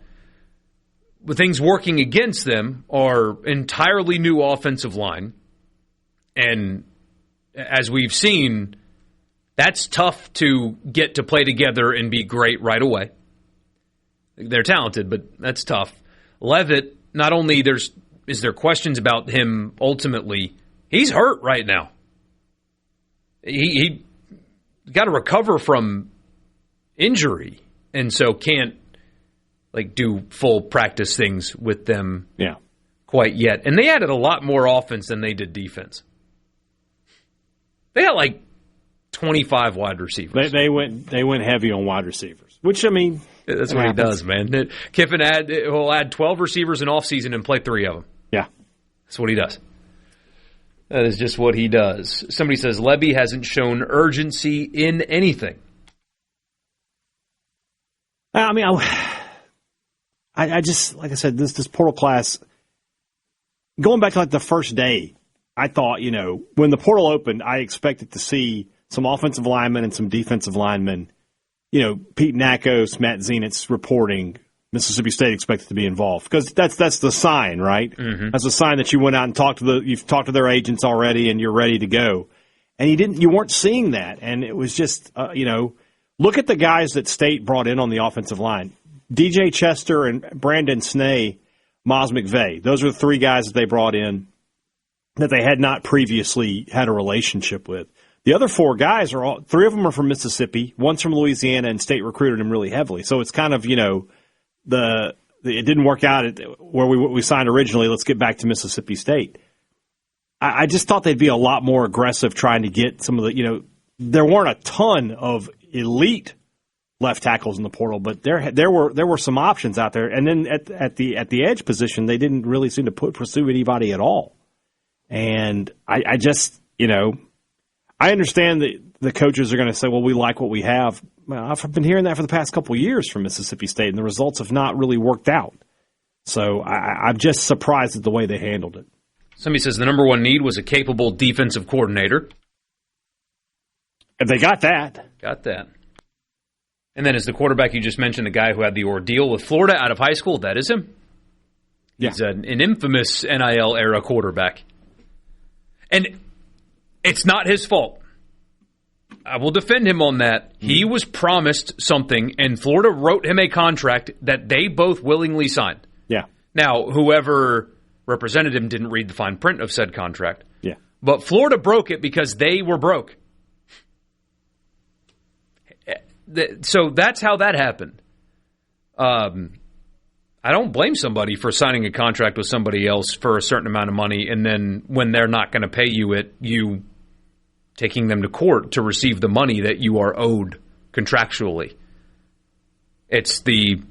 The things working against them are entirely new offensive line. And as we've seen, that's tough to get to play together and be great right away. They're talented, but that's tough. Leavitt, not only is there questions about him ultimately, he's hurt right now. He got to recover from injury, and so can't do full practice things with them quite yet. And they added a lot more offense than they did defense. They had 25 wide receivers. They went heavy on wide receivers, which, I mean, that's what he does, man. Kiffin will add 12 receivers in offseason and play 3 of them. Yeah. That's what he does. That is just what he does. Somebody says Lebby hasn't shown urgency in anything. I mean, I just, like I said, this portal class, going back to the first day, I thought, when the portal opened, I expected to see some offensive linemen and some defensive linemen. Pete Nakos, Matt Zenitz reporting Mississippi State expected to be involved, because that's the sign, right? Mm-hmm. That's a sign that you went out and you've talked to their agents already and you're ready to go. And you weren't seeing that, and it was just look at the guys that State brought in on the offensive line: DJ Chester and Brandon Snee, Maz McVeigh. Those are the 3 guys that they brought in that they had not previously had a relationship with. The other 4 guys 3 of them are from Mississippi, one's from Louisiana, and State recruited them really heavily. So it's kind of, it didn't work out where we signed originally. Let's get back to Mississippi State. I just thought they'd be a lot more aggressive trying to get some of the, there weren't a ton of elite left tackles in the portal, but there were some options out there. And then at the edge position, they didn't really seem to pursue anybody at all. And I just, I understand that the coaches are going to say, well, we like what we have. Well, I've been hearing that for the past couple of years from Mississippi State, and the results have not really worked out. So I'm just surprised at the way they handled it. Somebody says the number one need was a capable defensive coordinator. And they got that. Got that. And then is the quarterback you just mentioned, the guy who had the ordeal with Florida out of high school, that is him? He's an infamous NIL-era quarterback. And it's not his fault. I will defend him on that. He was promised something, and Florida wrote him a contract that they both willingly signed. Yeah. Now, whoever represented him didn't read the fine print of said contract. Yeah. But Florida broke it because they were broke. So that's how that happened. I don't blame somebody for signing a contract with somebody else for a certain amount of money, and then when they're not going to pay you it, you taking them to court to receive the money that you are owed contractually. It's the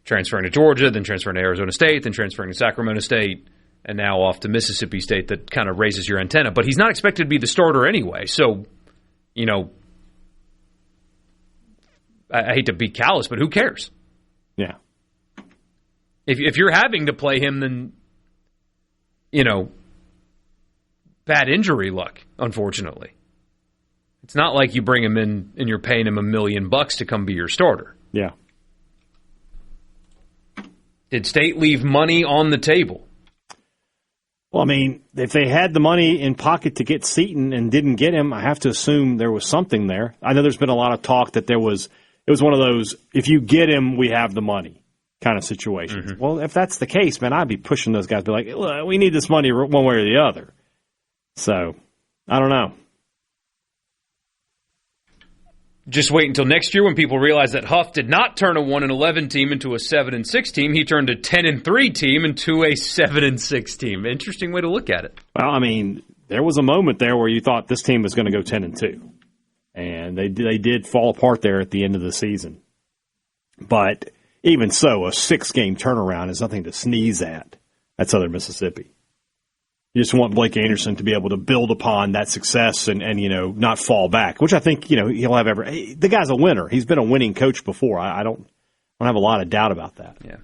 transferring to Georgia, then transferring to Arizona State, then transferring to Sacramento State, and now off to Mississippi State that kind of raises your antenna. But he's not expected to be the starter anyway, so, I hate to be callous, but who cares? Yeah. If you're having to play him, then, bad injury luck, unfortunately. It's not like you bring him in and you're paying him $1 million to come be your starter. Yeah. Did State leave money on the table? Well, I mean, if they had the money in pocket to get Seton and didn't get him, I have to assume there was something there. I know there's been a lot of talk that it was one of those, if you get him, we have the money kind of situations. Mm-hmm. Well, if that's the case, man, I'd be pushing those guys, be like, we need this money one way or the other. So, I don't know. Just wait until next year when people realize that Huff did not turn a 1-11 team into a 7-6 team. He turned a 10-3 team into a 7-6 team. Interesting way to look at it. Well, I mean, there was a moment there where you thought this team was going to go 10-2. And they did fall apart there at the end of the season. But even so, a 6-game turnaround is nothing to sneeze at Southern Mississippi. You just want Blake Anderson to be able to build upon that success and not fall back, which I think, he'll have the guy's a winner. He's been a winning coach before. I don't have a lot of doubt about that. Yeah.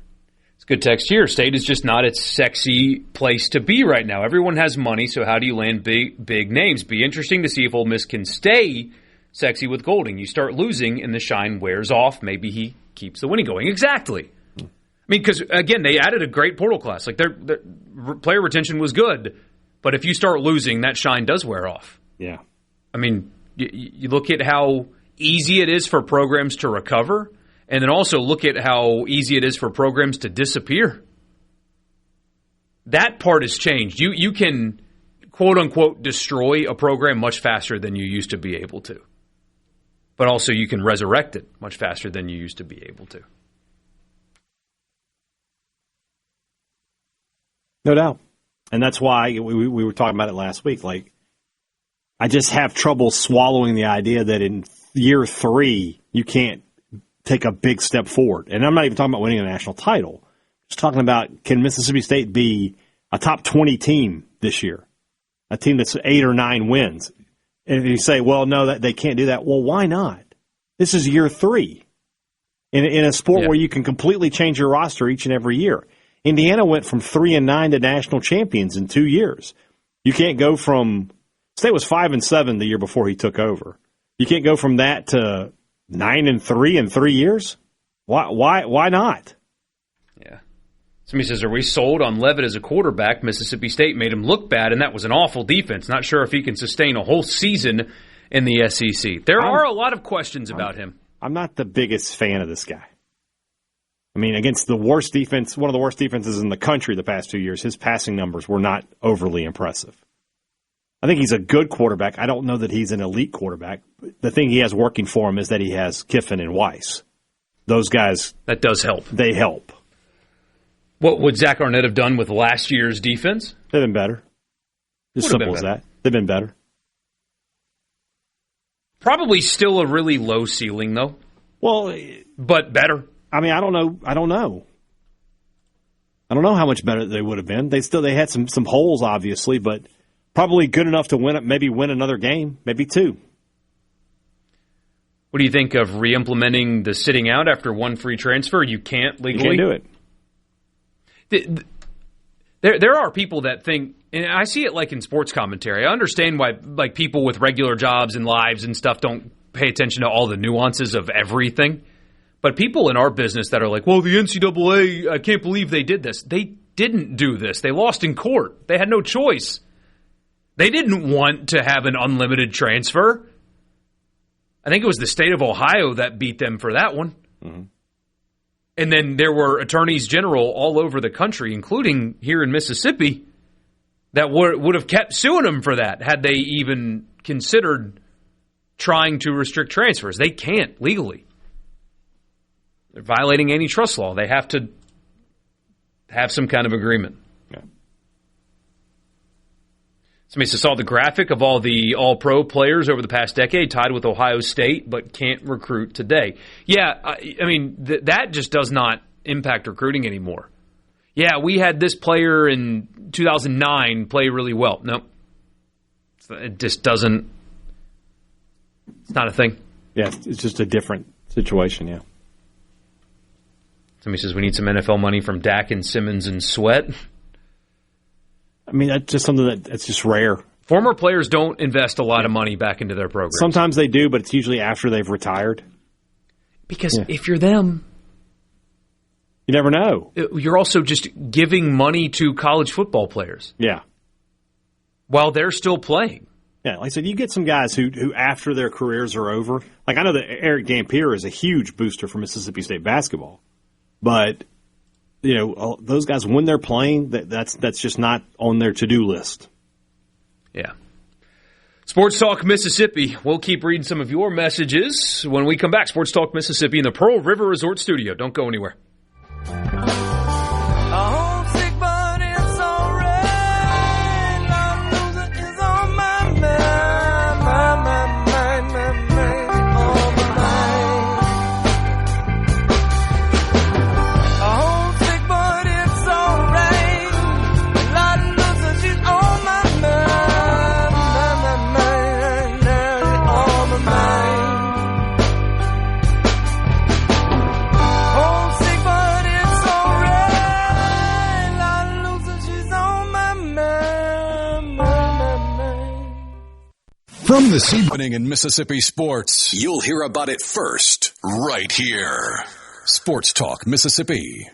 It's a good text here. State is just not a sexy place to be right now. Everyone has money, so how do you land big names? Be interesting to see if Ole Miss can stay sexy with Golding. You start losing and the shine wears off. Maybe he keeps the winning going. Exactly. I mean, because, again, they added a great portal class. Like, their player retention was good. But if you start losing, that shine does wear off. Yeah. I mean, you look at how easy it is for programs to recover, and then also look at how easy it is for programs to disappear. That part has changed. You can, quote-unquote, destroy a program much faster than you used to be able to. But also you can resurrect it much faster than you used to be able to. No doubt. And that's why we were talking about it last week. Like, I just have trouble swallowing the idea that in year 3 you can't take a big step forward. And I'm not even talking about winning a national title. Just talking about, can Mississippi State be a top 20 team this year? A team that's 8 or 9 wins. And you say, well, no, that they can't do that. Well, why not? This is year 3 in a sport where you can completely change your roster each and every year. Indiana went from 3-9 to national champions in 2 years. You can't go from State was 5-7 the year before he took over. You can't go from that to 9-3 in 3 years. Why not? Yeah. Somebody says, are we sold on Levitt as a quarterback? Mississippi State made him look bad, and that was an awful defense. Not sure if he can sustain a whole season in the SEC. There are a lot of questions about him. I'm not the biggest fan of this guy. I mean, against the worst defense, one of the worst defenses in the country the past 2 years, his passing numbers were not overly impressive. I think he's a good quarterback. I don't know that he's an elite quarterback. The thing he has working for him is that he has Kiffin and Weiss. Those guys. That does help. They help. What would Zach Arnett have done with last year's defense? They've been better. As simple as that. They've been better. Probably still a really low ceiling, though. Well, but better. I mean, I don't know. I don't know how much better they would have been. They had some holes, obviously, but probably good enough to win another game, maybe 2. What do you think of re-implementing the sitting out after one free transfer? You can't legally. You can't do it. There are people that think, and I see it like in sports commentary. I understand why like people with regular jobs and lives and stuff don't pay attention to all the nuances of everything. But people in our business that are like, well, the NCAA, I can't believe they did this. They didn't do this. They lost in court. They had no choice. They didn't want to have an unlimited transfer. I think it was the state of Ohio that beat them for that one. Mm-hmm. And then there were attorneys general all over the country, including here in Mississippi, that would have kept suing them for that had they even considered trying to restrict transfers. They can't legally. They're violating antitrust law. They have to have some kind of agreement. Yeah. Somebody saw the graphic of all the all-pro players over the past decade tied with Ohio State, but can't recruit today. Yeah, I mean, that just does not impact recruiting anymore. Yeah, we had this player in 2009 play really well. No, it just doesn't. It's not a thing. Yeah, it's just a different situation, yeah. Somebody says we need some NFL money from Dak and Simmons and Sweat. I mean, that's just something that's just rare. Former players don't invest a lot of money back into their programs. Sometimes they do, but it's usually after they've retired. Because if you're them, you never know. You're also just giving money to college football players. Yeah. While they're still playing. Yeah, like I said, you get some guys who after their careers are over, like I know that Eric Dampier is a huge booster for Mississippi State basketball. But, you know, those guys, when they're playing, that's just not on their to-do list. Yeah. Sports Talk Mississippi. We'll keep reading some of your messages when we come back. Sports Talk Mississippi in the Pearl River Resort Studio. Don't go anywhere. the happening in Mississippi sports. You'll hear about it first, right here. Sports Talk Mississippi.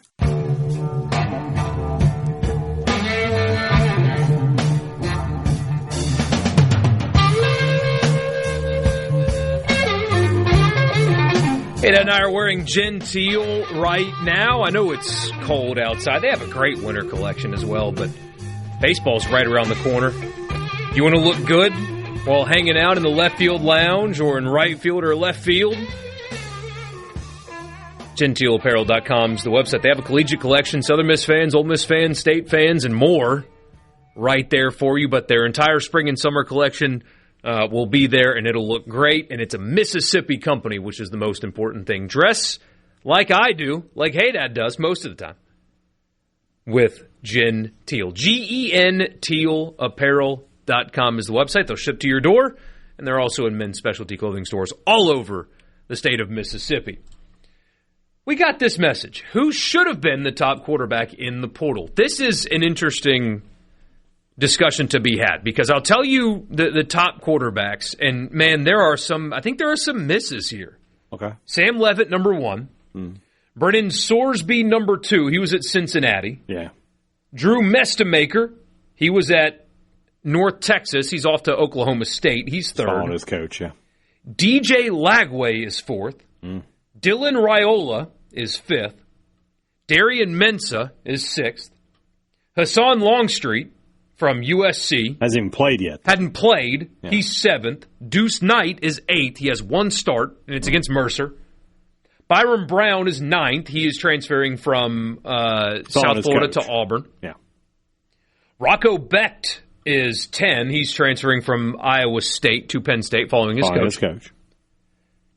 Hadad and I are wearing genteel right now. I know it's cold outside. They have a great winter collection as well, but baseball's right around the corner. You want to look good while hanging out in the left field lounge or in right field or left field? GentileApparel.com is the website. They have a collegiate collection, Southern Miss fans, Ole Miss fans, State fans, and more right there for you. But their entire spring and summer collection will be there, and it'll look great. And it's a Mississippi company, which is the most important thing. Dress like I do, like Hadad does most of the time, with Gentile. GentleApparel.com is the website. They'll ship to your door, and they're also in men's specialty clothing stores all over the state of Mississippi. We got this message. Who should have been the top quarterback in the portal? This is an interesting discussion to be had, because I'll tell you the top quarterbacks, and man, I think there are some misses here. Okay. Sam Leavitt, number 1. Brennan Sorsby, number 2. He was at Cincinnati. Yeah. Drew Mestamaker, he was at North Texas. He's off to Oklahoma State. He's 3rd. Followed his coach, yeah. DJ Lagway is 4th. Dylan Raiola is 5th. Darian Mensah is 6th. Hassan Longstreet from USC. Hasn't even played yet. Hadn't played. Yeah. He's 7th. Deuce Knight is 8th. He has 1 start, and it's against Mercer. Byron Brown is 9th. He is transferring from South Florida to Auburn. Yeah. Rocco Becht is 10. He's transferring from Iowa State to Penn State following his coach.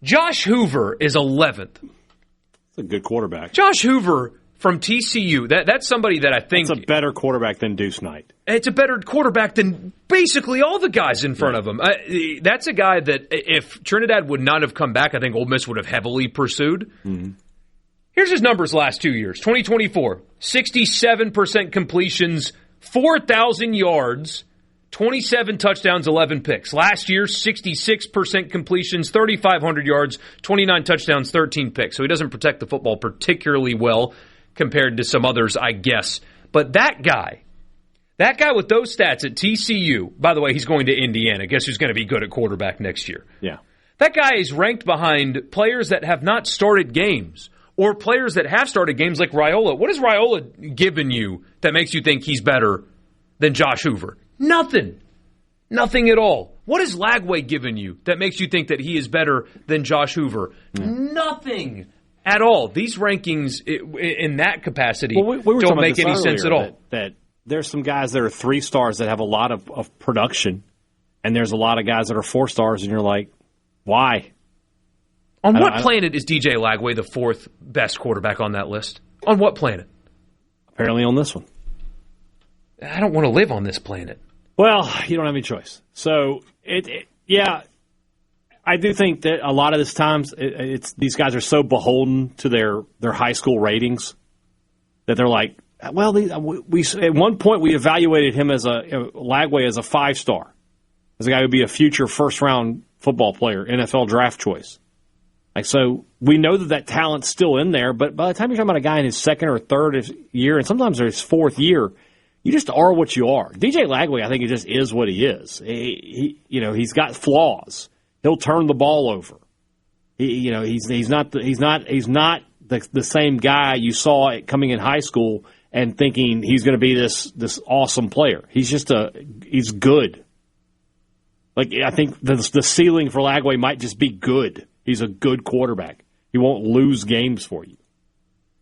Josh Hoover is 11th. That's a good quarterback. Josh Hoover from TCU. That's somebody that I think... That's a better quarterback than Deuce Knight. It's a better quarterback than basically all the guys in front of him. That's a guy that if Trinidad would not have come back, I think Ole Miss would have heavily pursued. Mm-hmm. Here's his numbers last 2 years. 2024, 67% completions, 4,000 yards, 27 touchdowns, 11 picks. Last year, 66% completions, 3,500 yards, 29 touchdowns, 13 picks. So he doesn't protect the football particularly well compared to some others, I guess. But that guy with those stats at TCU, by the way, he's going to Indiana. Guess who's going to be good at quarterback next year? Yeah. That guy is ranked behind players that have not started games or players that have started games like Raiola. What has Raiola given you that makes you think he's better than Josh Hoover? Nothing. Nothing at all. What has Lagway given you that makes you think that he is better than Josh Hoover? Nothing at all. These rankings in that capacity don't make any sense at all. That there's some guys that are 3 stars that have a lot of production, and there's a lot of guys that are 4 stars, and you're like, why? On what planet is DJ Lagway the 4th best quarterback on that list? On what planet? Apparently on this one. I don't want to live on this planet. Well, you don't have any choice. So, I do think that a lot of this times it's these guys are so beholden to their high school ratings that they're like, well, we at one point we evaluated him as Lagway as a 5-star, as a guy who would be a future first-round football player, NFL draft choice. Like, so we know that talent's still in there, but by the time you're talking about a guy in his 2nd or 3rd year, and sometimes his 4th year, you just are what you are. DJ Lagway, I think he just is what he is. He's got flaws. He'll turn the ball over. He's not the same guy you saw coming in high school and thinking he's going to be this awesome player. He's good. Like, I think the ceiling for Lagway might just be good. He's a good quarterback. He won't lose games for you.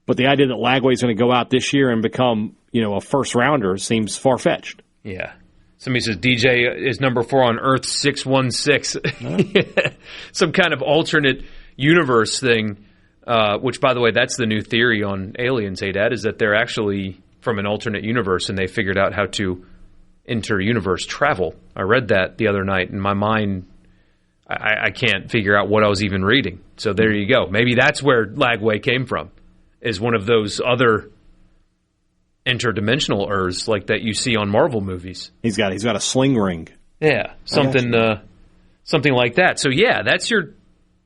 But the idea that Lagway's going to go out this year and become, a first-rounder seems far-fetched. Yeah. Somebody says DJ is number 4 on Earth 616. Some kind of alternate universe thing, which, by the way, that's the new theory on aliens, Hadad, is that they're actually from an alternate universe and they figured out how to inter-universe travel. I read that the other night in my mind. I can't figure out what I was even reading. So there you go. Maybe that's where Lagway came from, is one of those other interdimensional Earths like that you see on Marvel movies. He's got a sling ring. Yeah, something something like that. So, yeah, that's your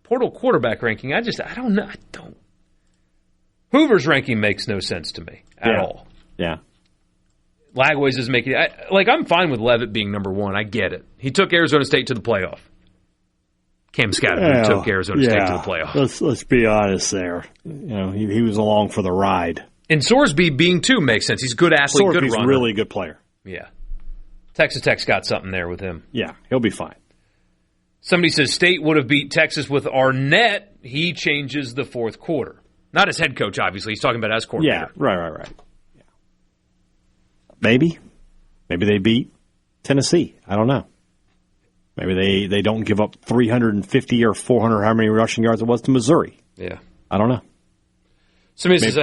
portal quarterback ranking. I don't know. Hoover's ranking makes no sense to me at all. Yeah. Lagway's is making I'm fine with Leavitt being number one. I get it. He took Arizona State to the playoff. Cam Scattergood took Arizona State to the playoff. Let's be honest there. He was along for the ride. And Sorsby being two makes sense. He's a good athlete, good runner. Sorsby's a really good player. Yeah. Texas Tech's got something there with him. Yeah, he'll be fine. Somebody says State would have beat Texas with Arnett. He changes the fourth quarter. Not as head coach, obviously. He's talking about as coordinator. Yeah, right. Yeah. Maybe they beat Tennessee. I don't know. Maybe they don't give up 350 or 400, how many rushing yards it was to Missouri. Yeah. I don't know. Somebody says,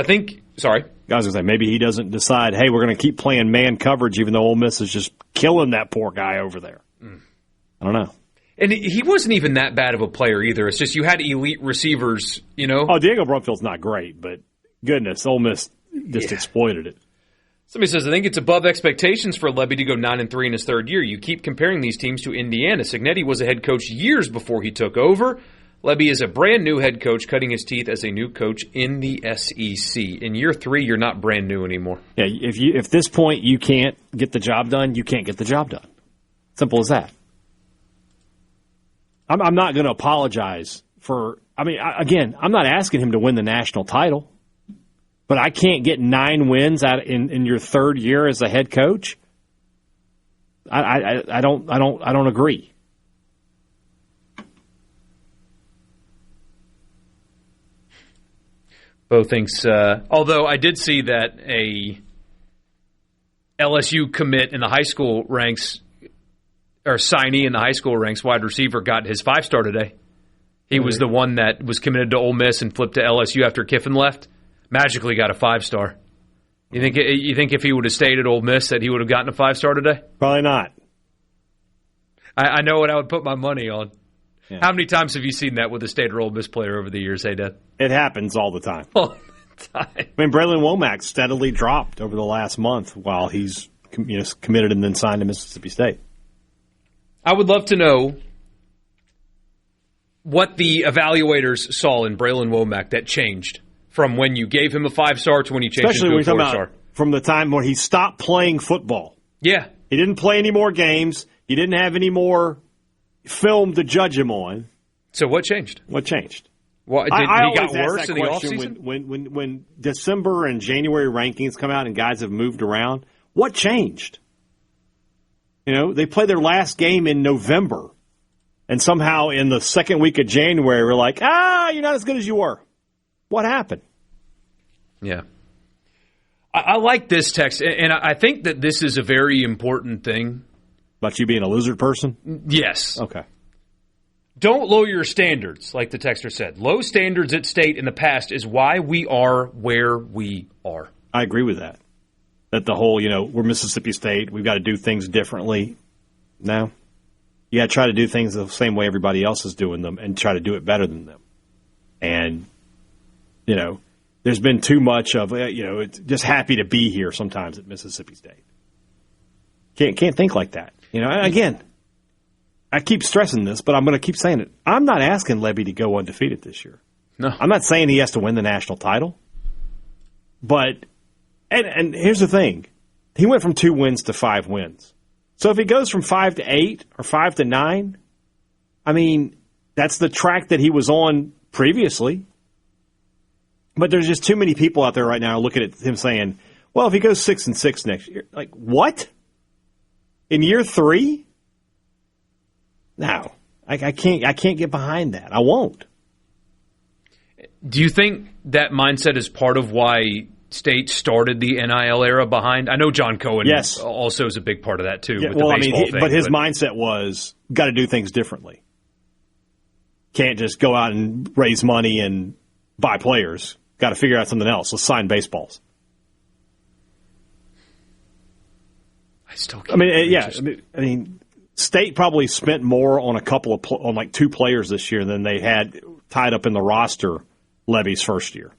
sorry. I was going to say, maybe he doesn't decide, hey, we're going to keep playing man coverage even though Ole Miss is just killing that poor guy over there. I don't know. And he wasn't even that bad of a player either. It's just you had elite receivers, Oh, Diego Brumfield's not great, but goodness, Ole Miss just exploited it. Somebody says, I think it's above expectations for Lebby to go 9-3 in his third year. You keep comparing these teams to Indiana. Cignetti was a head coach years before he took over. Lebby is a brand new head coach cutting his teeth as a new coach in the SEC. In year 3, you're not brand new anymore. Yeah, if this point you can't get the job done, you can't get the job done. Simple as that. I'm not going to apologize for – again, I'm not asking him to win the national title. But I can't get 9 wins out in your third year as a head coach. I don't agree. Bo thinks, although I did see that a LSU commit in the high school ranks, or signee in the high school ranks, wide receiver, got his 5-star today. He was the one that was committed to Ole Miss and flipped to LSU after Kiffin left. Magically got a 5-star. You think if he would have stayed at Ole Miss that he would have gotten a 5-star today? Probably not. I know what I would put my money on. Yeah. How many times have you seen that with a State or Ole Miss player over the years, Hadad? It happens all the time. All the time. Braylon Womack steadily dropped over the last month while he's committed and then signed to Mississippi State. I would love to know what the evaluators saw in Braylon Womack that changed from when you gave him a 5-star to when you changed him to a 4-star. From the time when he stopped playing football. Yeah. He didn't play any more games. He didn't have any more film to judge him on. So what changed? What changed? Well, he got worse in the offseason? When December and January rankings come out and guys have moved around, what changed? They played their last game in November. And somehow in the second week of January, we're like, you're not as good as you were. What happened? Yeah. I like this text, and I think that this is a very important thing. About you being a lizard person? Yes. Okay. Don't lower your standards, like the texter said. Low standards at State in the past is why we are where we are. I agree with that. That the whole, we're Mississippi State, we've got to do things differently. No. You got to try to do things the same way everybody else is doing them and try to do it better than them. And there's been too much of, it's just happy to be here sometimes at Mississippi State. Can't think like that. Again, I keep stressing this, but I'm going to keep saying it. I'm not asking Lebby to go undefeated this year. No. I'm not saying he has to win the national title. But, and here's the thing. He went from 2 wins to 5 wins. So if he goes from 5 to 8 or 5 to 9, that's the track that he was on previously. But there's just too many people out there right now looking at him saying, well, if he goes 6-6 next year, like, what? In year 3? No. I can't get behind that. I won't. Do you think that mindset is part of why State started the NIL era behind? I know John Cohen also is a big part of that, too. Yeah, with the baseball thing, but his mindset was, got to do things differently. Can't just go out and raise money and buy players. Got to figure out something else. Let's sign baseballs. I still can't. State probably spent more on on 2 players this year than they had tied up in the roster Levy's first year.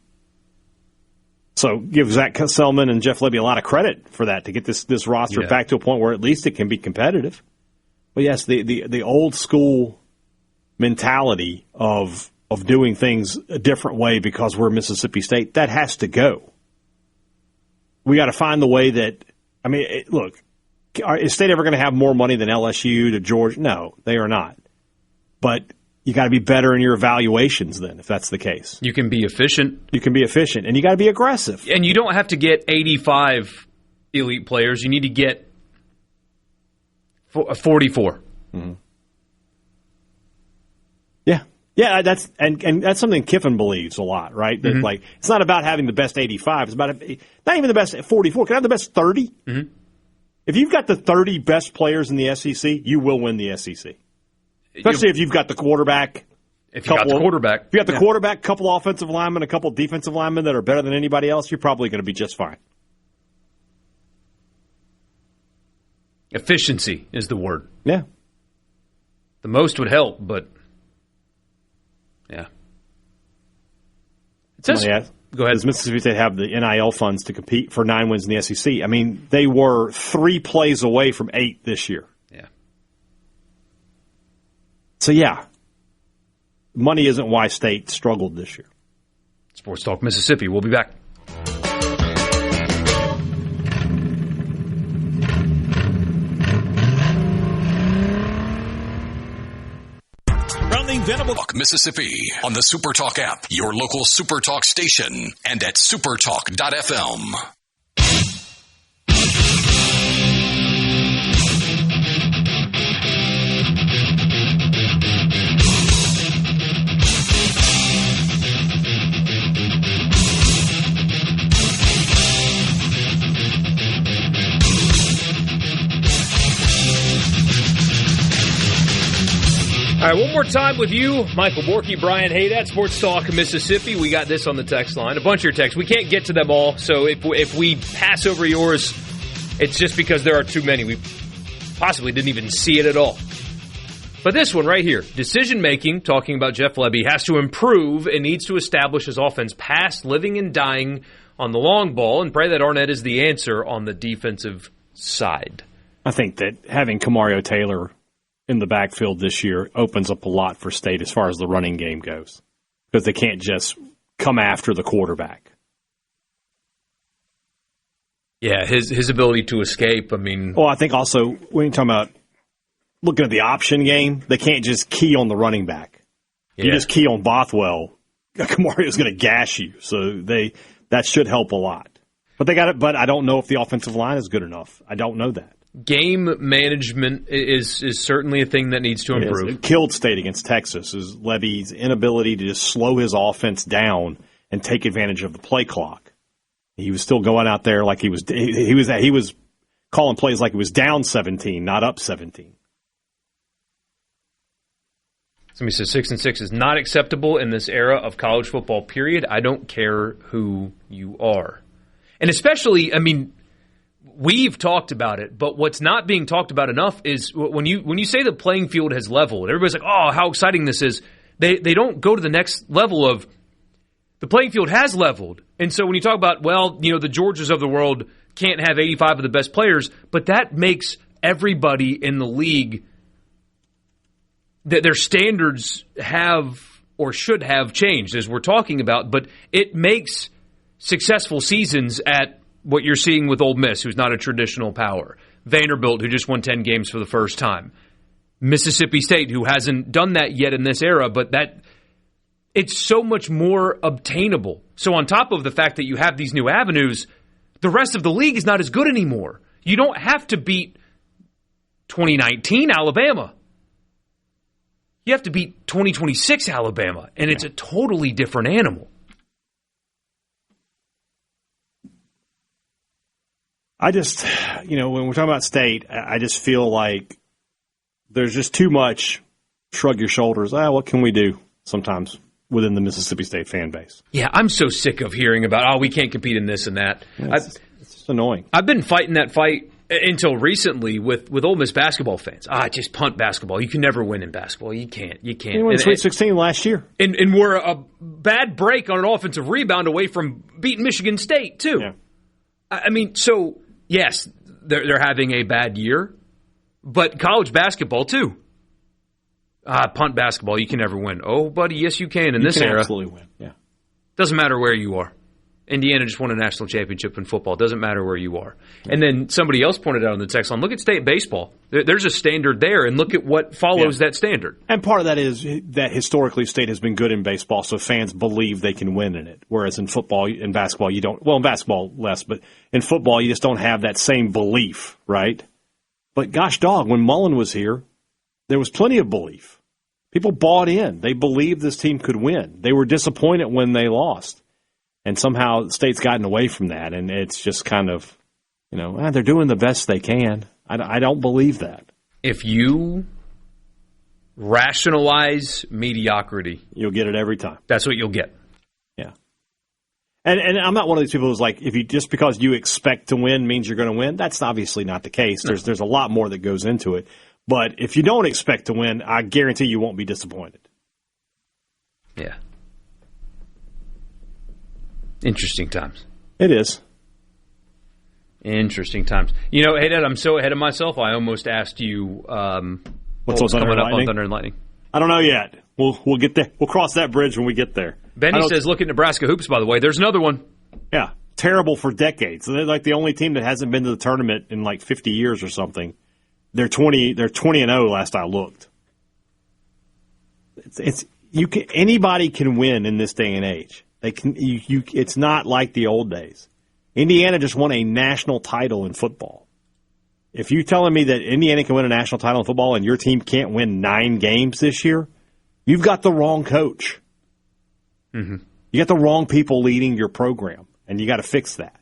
So give Zach Selman and Jeff Lebby a lot of credit for that to get this roster back to a point where at least it can be competitive. But yes, the old school mentality of doing things a different way because we're Mississippi State, that has to go. We got to find the way that, look, is State ever going to have more money than LSU to Georgia? No, they are not. But you got to be better in your evaluations then, if that's the case. You can be efficient. You can be efficient, and you got to be aggressive. And you don't have to get 85 elite players. You need to get 44. Mm-hmm. Yeah, that's something Kiffin believes a lot, right? That, like, it's not about having the best 85. It's about not even the best 44. Can I have the best 30? Mm-hmm. If you've got the 30 best players in the SEC, you will win the SEC. Especially if you've got the quarterback. If you got the quarterback. If you got the quarterback, couple offensive linemen, a couple defensive linemen that are better than anybody else, you're probably going to be just fine. Efficiency is the word. Yeah. The most would help, but yeah. It says, go ahead. Does Mississippi State have the NIL funds to compete for 9 wins in the SEC? I mean, they were 3 plays away from 8 this year. Yeah. So, yeah, money isn't why State struggled this year. Sports Talk Mississippi. We'll be back. Venable, Mississippi, on the SuperTalk app, your local SuperTalk station, and at supertalk.fm. All right, one more time with you, Michael Borkey, Brian Hadad, Sports Talk Mississippi. We got this on the text line, a bunch of your texts. We can't get to them all, so if we pass over yours, it's just because there are too many. We possibly didn't even see it at all. But this one right here, decision-making, talking about Jeff Lebby, has to improve and needs to establish his offense past living and dying on the long ball, and pray that Arnett is the answer on the defensive side. I think that having Kamario Taylor in the backfield this year opens up a lot for State as far as the running game goes, because they can't just come after the quarterback. Yeah, his ability to escape, I mean... Well, I think also, when you're talking about looking at the option game, they can't just key on the running back. Yeah. You just key on Bothwell, Kamario's going to gash you, so that should help a lot. But they got it. But I don't know if the offensive line is good enough. I don't know that. Game management is certainly a thing that needs to improve. It killed State against Texas is Lebby's inability to just slow his offense down and take advantage of the play clock. He was still going out there like he was calling plays like he was down 17, not up 17. Somebody says 6-6 is not acceptable in this era of college football, period. I don't care who you are. And especially, I mean, we've talked about it, but what's not being talked about enough is when you say the playing field has leveled, everybody's like, oh, how exciting this is. They don't go to the next level of the playing field has leveled. And so when you talk about, well, you know, the Georgias of the world can't have 85 of the best players, but that makes everybody in the league, that their standards have or should have changed, as we're talking about, but it makes successful seasons at what you're seeing with Ole Miss, who's not a traditional power. Vanderbilt, who just won 10 games for the first time. Mississippi State, who hasn't done that yet in this era, but that it's so much more obtainable. So on top of the fact that you have these new avenues, the rest of the league is not as good anymore. You don't have to beat 2019 Alabama. You have to beat 2026 Alabama, and it's a totally different animal. I just, when we're talking about State, I just feel like there's just too much shrug your shoulders. What can we do sometimes within the Mississippi State fan base? Yeah, I'm so sick of hearing about, we can't compete in this and that. It's just annoying. I've been fighting that fight until recently with Ole Miss basketball fans. Just punt basketball. You can never win in basketball. You can't. You won Sweet 16 last year. And we're a bad break on an offensive rebound away from beating Michigan State, too. Yeah. I mean, so, yes, they're having a bad year, but college basketball, too. Punt basketball, you can never win. Oh, buddy, yes, you can in this era. Absolutely win, yeah. Doesn't matter where you are. Indiana just won a national championship in football. Doesn't matter where you are. And then somebody else pointed out on the text line, look at state baseball. There's a standard there, and look at what follows that standard. And part of that is that historically state has been good in baseball, so fans believe they can win in it. Whereas in football and basketball, you don't. Well, in basketball, less, but in football, you just don't have that same belief, right? But gosh dog, when Mullen was here, there was plenty of belief. People bought in. They believed this team could win. They were disappointed when they lost. And somehow the state's gotten away from that, and it's just kind of, they're doing the best they can. I don't believe that. If you rationalize mediocrity, you'll get it every time. That's what you'll get. Yeah. And I'm not one of these people who's like, if you just because you expect to win means you're going to win. That's obviously not the case. No. There's a lot more that goes into it. But if you don't expect to win, I guarantee you won't be disappointed. Yeah. Interesting times. It is. Interesting times. Hey, Dad, I'm so ahead of myself, I almost asked you what's coming up on Thunder and Lightning. I don't know yet. We'll get there. We'll cross that bridge when we get there. Benny says, look at Nebraska hoops, by the way. There's another one. Yeah. Terrible for decades. They're like the only team that hasn't been to the tournament in like 50 years or something. They're 20-0 last I looked. Anybody can win in this day and age. They can. It's not like the old days. Indiana just won a national title in football. If you're telling me that Indiana can win a national title in football and your team can't win 9 games this year, you've got the wrong coach. Mm-hmm. You got the wrong people leading your program, and you got to fix that.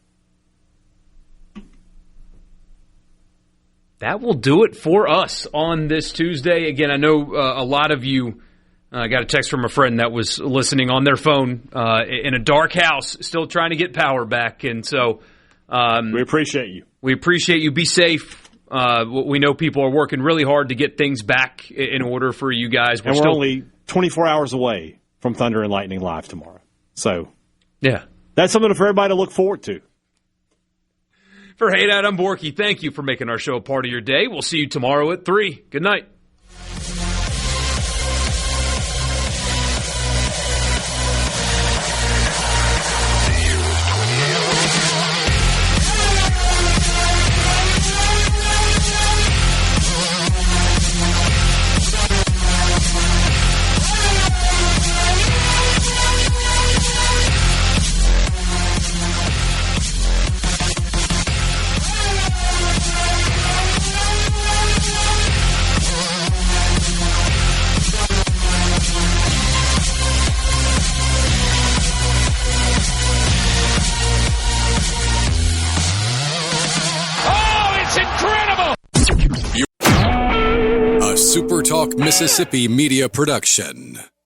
That will do it for us on this Tuesday. Again, I know a lot of you. I got a text from a friend that was listening on their phone in a dark house, still trying to get power back. And so we appreciate you. We appreciate you. Be safe. We know people are working really hard to get things back in order for you guys. We're only 24 hours away from Thunder and Lightning Live tomorrow. So yeah, that's something for everybody to look forward to. For Hadad, I'm Borkey. Thank you for making our show a part of your day. We'll see you tomorrow at 3. Good night. SuperTalk Mississippi Media Production.